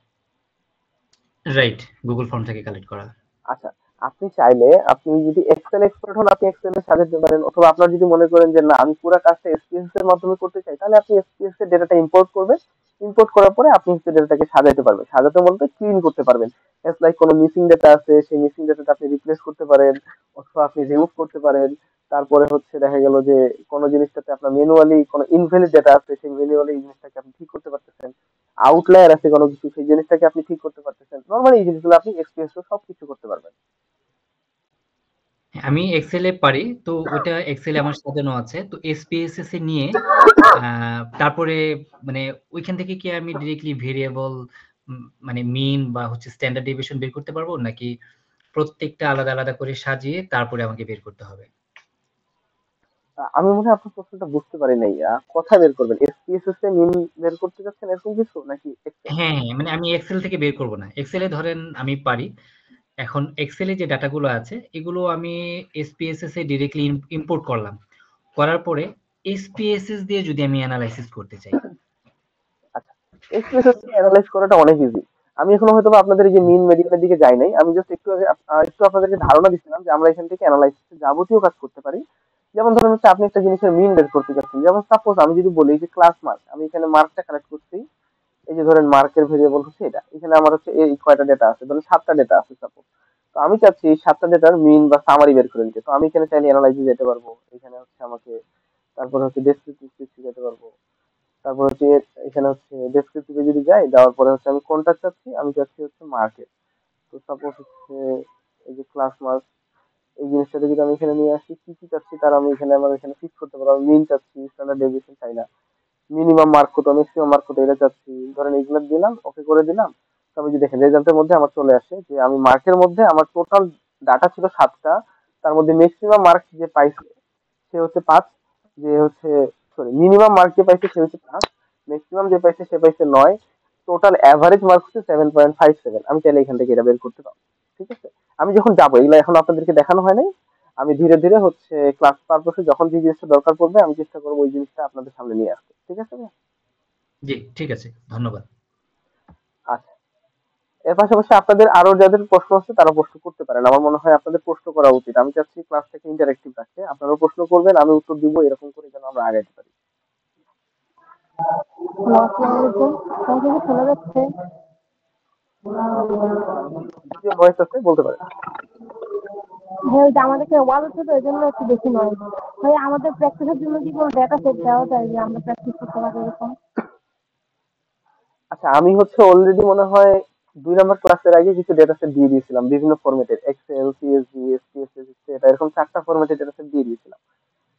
রাইট, গুগল ফর্ম থেকে কালেক্ট করা। আচ্ছা, আপনি চাইলে আপনি যদি এক্সেল এক্সপার্ট হন আপনি এক্সেল এ সাজাতে পারেন, অথবা আপনার যদি মনে করেন যে না আমি পুরো কাজটা এসপিএস এর মাধ্যমে করতে চাই তাহলে আপনি এসপিএস এর ডেটাটা ইম্পোর্ট করবেন। ইম্পোর্ট করার পরে আপনি হচ্ছে ডেটাটাকে সাজাতে পারবেন, সাজাতে বলতে ক্লিন করতে পারবেন। জাস্ট লাইক কোনো মিসিং ডেটা আছে সেই মিসিং ডেটাটা আপনি রিপ্লেস করতে পারেন, অথবা আপনি রিমুভ করতে পারেন। তারপরে হচ্ছে দেখা গেল যে কোনো জিনিসটাতে আপনার ম্যানুয়ালি কোনো ইনভ্যালিড ডেটা আছে সেই ম্যানুয়ালি এই জিনিসটাকে আপনি ঠিক করতে পারতেছেন। আউটলায়ার আছে কোনো কিছু সেই জিনিসটাকে আপনি ঠিক করতে পারতেছেন। নরমালি এই জিনিসগুলো আপনি এক্সপিএস সবকিছু করতে পারবেন। আমি এক্সেল এ পারি, তো ওইটা এক্সেল এ আমার সাজানো আছে। তো এসপিএসএস এ নিয়ে তারপরে মানে ওইখান থেকে কি আমি ডিরেক্টলি ভেরিয়েবল মানে মিন বা হচ্ছে স্ট্যান্ডার্ড ডেভিয়েশন বের করতে পারবো, নাকি প্রত্যেকটা আলাদা আলাদা করে সাজিয়ে তারপরে আমাকে বের করতে হবে? আমি মনে হয় আপনার প্রশ্নটা বুঝতে পারি নাই। কথা বের করবেন এসপিএসএস এ মিন বের করতে যাচ্ছেন এরকম কিছু নাকি এক্সেল? হ্যাঁ, হ্যাঁ, মানে আমি এক্সেল থেকে বের করব না। এক্সেল এ ধরেন আমি পারি। এখন এক্সেল এ যে ডাটাগুলো আছে এগুলো আমি এসপিএসএস এ ডিরেক্টলি ইম্পোর্ট করলাম। করার পরে এসপিএসএস দিয়ে যদি আমি অ্যানালাইসিস করতে চাই। আচ্ছা, এসপিএসএস কে অ্যানালাইজ করাটা অনেক ইজি। আমি এখনো হয়তো বা আপনাদের এই যে মিন মেডিকেলের দিকে যাই নাই, আমি জাস্ট একটু আগে একটু আপনাদেরকে ধারণা দিচ্ছিলাম যে আমরা এখান থেকে অ্যানালাইসিস যাবতীয় কাজ করতে পারি। যেমন ধরুন হচ্ছে আপনি একটা জিনিসের মিন বের করতে চাচ্ছেন, যেমন সাপোজ আমি যদি বলি যে ক্লাস মার্ক, আমি এখানে মার্কটা কালেক্ট করছি। এই যে ধরেন মার্কের ভেরিয়েবল হচ্ছে এটা, এখানে আমার হচ্ছে এই কয়টা ডেটা আছে, ধরেন 7টা ডেটা আছে সাপোজ। তো আমি চাচ্ছি এই 7টা ডেটার মিন বা সামারি বের করে নিতে। তো আমি এখানে চাইলে অ্যানালাইসিস যেতে পারবো, এখানে হচ্ছে আমাকে তারপরে হচ্ছে ডেসক্রিপটিভ যেতে পারবো। তারপর হচ্ছে এখানে হচ্ছে ডেসক্রিপটিভে যদি যাই, যাওয়ার পরে হচ্ছে আমি কোনটা চাচ্ছি, আমি চাচ্ছি হচ্ছে মার্কেট। তো সাপোজ হচ্ছে এই যে ক্লাস মার্কস, এই জিনিসটাতে যদি আমি এখানে নিয়ে আসি, কি কি চাচ্ছি তার আমি এখানে আমার এখানে ফিক্স করতে পারবো। আমি মিন চাচ্ছি, স্ট্যান্ডার্ড ডেভিয়েশন চাই না, মিনিমাম মার্ক কত, ম্যাক্সিমাম মার্ক কত এটা চাচ্ছি, ধরেন এইগুলো দিলাম, ওকে করে দিলাম। তবে যদি দেখেন রেজাল্টের মধ্যে আমার চলে আসে যে আমি মার্কের মধ্যে আমার টোটাল ডাটা ছিল 7টা, তার মধ্যে ম্যাক্সিমাম মার্ক যে পাইছে সে হচ্ছে 5, যে হচ্ছে সরি মিনিমাম মার্ক যে পাইছে সে হচ্ছে 5, ম্যাক্সিমাম যে পাইছে সে পাইছে 9, টোটাল অ্যাভারেজ মার্ক হচ্ছে 7.57। আমি চাইলে এখান থেকে এটা বের করতে পারবো। ঠিক আছে, আমি যখন যাবো, এগুলো এখন আপনাদেরকে দেখানো হয় নাই, আমি ধীরে ধীরে হচ্ছে ক্লাস পারপাসে যখন যে জিনিসটা দরকার পড়বে আমি চেষ্টা করবো ওই জিনিসটা আপনাদের সামনে নিয়ে আসতে। ঠিক আছে ভাইয়া? জি, ঠিক আছে, ধন্যবাদ। আচ্ছা, এর পাশাপাশি আপনাদের আরো যাদের প্রশ্ন আছে তারা প্রশ্ন করতে পারেন। আমার মনে হয় আপনাদের প্রশ্ন করা উচিত। আমি চাচ্ছি ক্লাসটাকে ইন্টারেক্টিভ রাখতে, আপনারাও প্রশ্ন করবেন, আমি উত্তর দিব, এরকম করে যেন আমরা আগাইতে পারি। আসসালামু আলাইকুম। আমাকে কি শোনা যাচ্ছে? যদি ভয়েস আছে বলতে পারেন। হ্যাঁ, ওই যে আমাদের এখানে ওয়াজ হচ্ছে তো এই জন্য একটু বেশি নয়। ভাই আমাদের প্র্যাকটিসের জন্য কি কোনো ডেটা সেট দেওয়া যায় যে আমরা প্র্যাকটিস করতে পারি এরকম? আচ্ছা, আমি হচ্ছে অলরেডি মনে হয় 2 নম্বর ক্লাসের আগে কিছু ডেটা সেট দিয়ে দিয়েছিলাম বিভিন্ন ফরম্যাটের, এক্সেল, সিএসভি, এসপিএসএস, এটা এরকম 4টা ফরম্যাটের ডেটা সেট দিয়ে দিয়েছিলাম।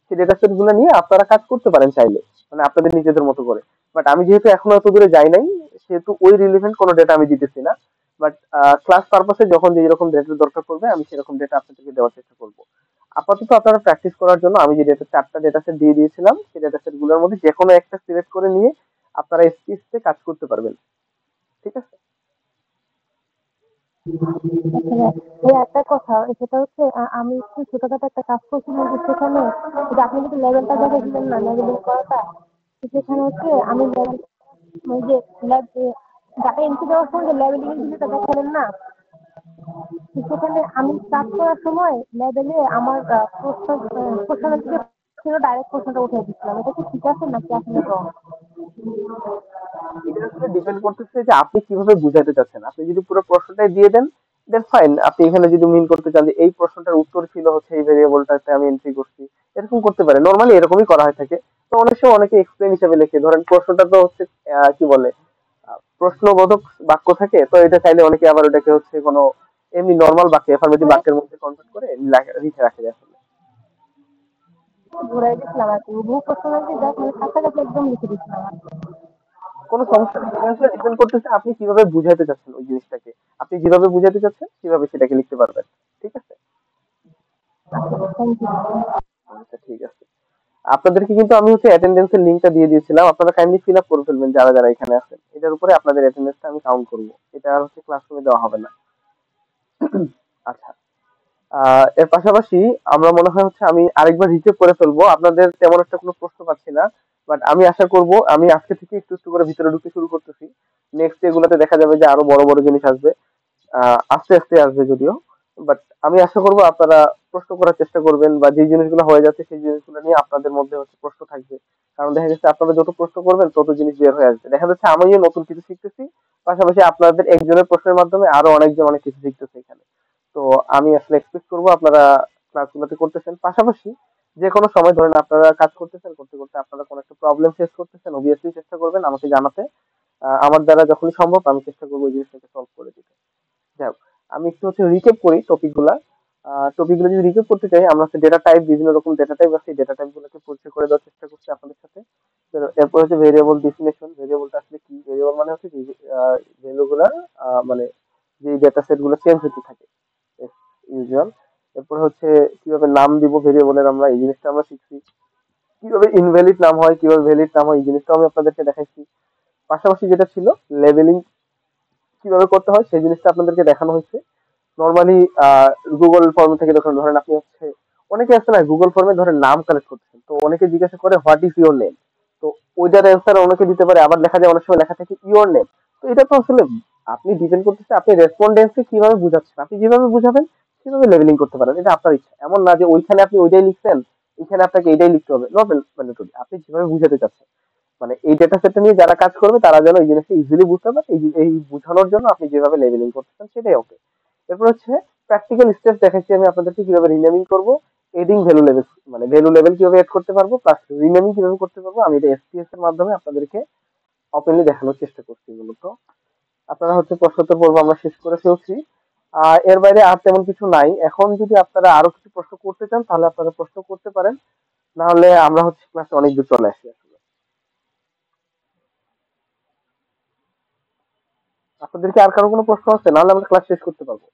সেই ডেটা সেট গুলো নিয়ে আপনারা কাজ করতে পারেন চাইলে, মানে আপনাদের নিজেদের মতো করে। বাট আমি যেহেতু এখনো এত দূরে যাই নাই, সেহেতু ওই রিলেভেন্ট কোনো ডেটা আমি দিতেছি না। বাট ক্লাস পারপাসে যখন যেরকম ডেটার দরকার পড়বে আমি সেরকম ডেটা আপনাদেরকে দেওয়ার চেষ্টা করবো। আপাতত আপনারা প্র্যাকটিস করার জন্য আমি যে 4টা ডেটা সেট দিয়ে দিয়েছিলাম, সেই ডেটা সেট গুলোর মধ্যে যে কোনো একটা সিলেক্ট করে নিয়ে আপনারা এসপিএসতে কাজ করতে পারবেন। ঠিক আছে? আচ্ছা, এই একটা কথা, সেটা হচ্ছে আমি একটু ছোটখাটো একটা কাজ করছিলাম যে সেখানে যে আপনি যদি লেভেলটা দেখেছিলেন না, লেভেলিং করাটা, তো জি সেখানে হচ্ছে আমি লেভেল ওই যে ল্যাব ডাটা এন্ট্রি দেওয়ার সময় যে লেভেলিং এর বিষয়টা দেখালেন না, তো সেখানে আমি কাজ করার সময় লেভেলে আমার প্রশ্নের দিকে ছিল, ডাইরেক্ট প্রশ্নটা উঠে দিচ্ছিলাম। এটা কি ঠিক আছে নাকি আসলে wrong? এটা আসলে ডিপেন্ড করতেছে যে আপনি কিভাবে বুঝাতে চাচ্ছেন। আপনি যদি পুরো প্রশ্নটাই দিয়ে দেন দেন ফাইন। আপনি এখানে যদি মিন করতে চান যে এই প্রশ্নটার উত্তর ছিল হচ্ছে এই ভেরিয়েবলটাতে আমি এন্ট্রি করছি, এরকম করতে পারে। নর্মালি এরকমই করা হয়ে থাকে। তো অনেক সময় অনেকে এক্সপ্লেন হিসেবে লেখে, ধরেন প্রশ্নটা তো হচ্ছে কি বলে প্রশ্নবোধক বাক্য থাকে, তো এটা চাইলে অনেকে আবার ওটাকে হচ্ছে কোনো এমনি নর্মাল বাক্যে, এফার্মেটিভ ঘুরে বাক্যের মধ্যে কনভার্ট করে লিখে রাখে আসলে। ঘুরাই দিচ্ছিলাম আর কি, বহু প্রশ্ন যে দেখ মানে কাছাকাছি একদম লিখে দিচ্ছিলাম আর কি। কোনো সমস্যা নেই, এটা আসলে ডিপেন্ড করতেছে আপনি কিভাবে বুঝাতে চাচ্ছেন ওই জিনিসটাকে। আপনি যেভাবে বুঝাতে চাচ্ছেন সেভাবে সেটাকে লিখতে পারবেন। ঠিক আছে? Thank you. আচ্ছা, ঠিক আছে। আপনাদেরকে কিন্তু আমি হচ্ছে অ্যাটেন্ডেন্সের লিংকটা দিয়ে দিয়েছিলাম, আপনারা কাইন্ডলি ফিল আপ করে ফেলবেন যারা যারা এখানে আছেন। এটার উপরে আপনাদের অ্যাটেন্ডেন্সটা আমি কাউন্ট করব, এটা আর হচ্ছে ক্লাসরুমে দেওয়া হবে না। আচ্ছা, এর পাশাপাশি আমরা মনে হয় হচ্ছে আমি আরেকবার রিচেক করে ফেলবো, আপনাদের তেমন একটা কোনো প্রশ্ন পাচ্ছি না। বাট আমি আশা করব আমি আজকে থেকে একটু একটু করে ভিতরে ঢুকতে শুরু করতেছি। নেক্সট এগুলোতে দেখা যাবে যে আরো বড় বড় জিনিস আসবে, আস্তে আস্তে আসবে যদিও। বাট আমি আশা করব আপনারা প্রশ্ন করার চেষ্টা করবেন, বা যে জিনিসগুলো হয়ে যাচ্ছে সেই জিনিসগুলো নিয়ে আপনাদের মধ্যে হচ্ছে প্রশ্ন থাকবে। কারণ দেখা যাচ্ছে আপনারা যত প্রশ্ন করবেন তত জিনিস বের হয়ে আসবে। দেখা যাচ্ছে আমিও নতুন কিছু শিখতেছি, পাশাপাশি আপনাদের একজনের প্রশ্নের মাধ্যমে আরো অনেকজন অনেক কিছু শিখতেছে এখানে। তো আমি আসলে এক্সপেক্ট করবো আপনারা ক্লাসগুলোতে করতেছেন, পাশাপাশি যে কোনো সময় ধরেন আপনারা কাজ করতেছেন, করতে করতে আপনারা কোনো একটা প্রবলেম ফেস করতেছেন, অবভিয়াসলি চেষ্টা করবেন আমাকে জানাতে। আমার দ্বারা যখনই সম্ভব আমি চেষ্টা করবো ওই জিনিসটাকে সলভ করে দিতে। যাই হোক, আমি একটু হচ্ছে রিকেপ করি টপিকগুলা। টপিকগুলো যদি রিকেপ করতে চাই, আমরা হচ্ছে ডেটা টাইপ, বিভিন্ন রকম ডেটা টাইপ আছে, ডেটা টাইপ গুলোকে পরিচয় করে দেওয়ার চেষ্টা করছি আপনাদের সাথে। তো এরপর হচ্ছে ভেরিয়েবল ডেফিনেশন, ভেরিয়েবলটা আসলে কি, ভেরিয়েবল মানে হচ্ছে ভ্যালু গুলা মানে যে ডেটা সেট গুলো চেঞ্জ হতে থাকে ইউজুয়াল। এরপর হচ্ছে কিভাবে নাম দিব ভেরিয়েবলের, আমরা এই জিনিসটা আমরা শিখছি। কিভাবে ইনভ্যালিড নাম হয়, কিভাবে ভ্যালিড নাম হয়, এই জিনিসটাও আমি আপনাদেরকে দেখাইছি। পাশাপাশি যেটা ছিল লেবেলিং কিভাবে করতে হয় সেই জিনিসটা আপনাদেরকে দেখানো হয়েছে। নর্মালি গুগল ফর্ম থেকে যখন ধরেন আপনি হচ্ছে, অনেকে আছে না গুগল ফর্মে ধরেন নাম কালেক্ট করতেছেন, তো অনেকে জিজ্ঞাসা করে হোয়াট ইজ ইউর নেম, তো ওইটার অ্যান্সার অনেকে দিতে পারে, আবার দেখা যায় অনেক সময় লেখা থাকে ইউর নেম। তো এটা তো আসলে আপনি ডিপেন্ড করতেছে আপনি রেসপন্ডেন্সকে কিভাবে বুঝাচ্ছেন, আপনি যেভাবে বুঝাবেন সেভাবে লেভেলিং করতে পারেন, এটা আপনার ইচ্ছা। এমন না যে ওইখানে আপনি ওইটাই লিখছেন, এখানে আপনাকে এইটাই লিখতে হবে, নট ম্যান্ডেটরি। আপনি যেভাবে বুঝাতে চাচ্ছেন, মানে এই ডেটা সেটটা নিয়ে যারা কাজ করবে তারা যেন এই জিনিসটা ইজিলি বুঝতে পারে, এই বোঝানোর জন্য আপনি যেভাবে লেভেলিং করতেছেন সেটাই ওকে। এরপর হচ্ছে প্র্যাকটিক্যাল স্টেপ দেখাচ্ছি আমি আপনাদেরকে কিভাবে রিনেমিং করব, এডিং ভ্যালু লেভেল, মানে ভ্যালু লেভেল কিভাবে এড করতে পারবো, প্লাস রিনেমিং কিভাবে করতে পারবো, আমি এটা এসপিএস এর মাধ্যমে আপনাদেরকে ওপেনলি দেখানোর চেষ্টা করছি মূলত। আপনারা হচ্ছে প্রশ্নোত্তর পর্ব আমরা শেষ করে ফেলছি। এর বাইরে আর তেমন কিছু নাই। এখন যদি আপনারা আরো কিছু প্রশ্ন করতে চান তাহলে আপনারা প্রশ্ন করতে পারেন, না হলে আমরা হচ্ছে ক্লাসে অনেক দূর চলে আসি আসলে। আপনাদের কি আর কারো কোনো প্রশ্ন আছে, নাহলে আমরা ক্লাস শেষ করতে পারবো।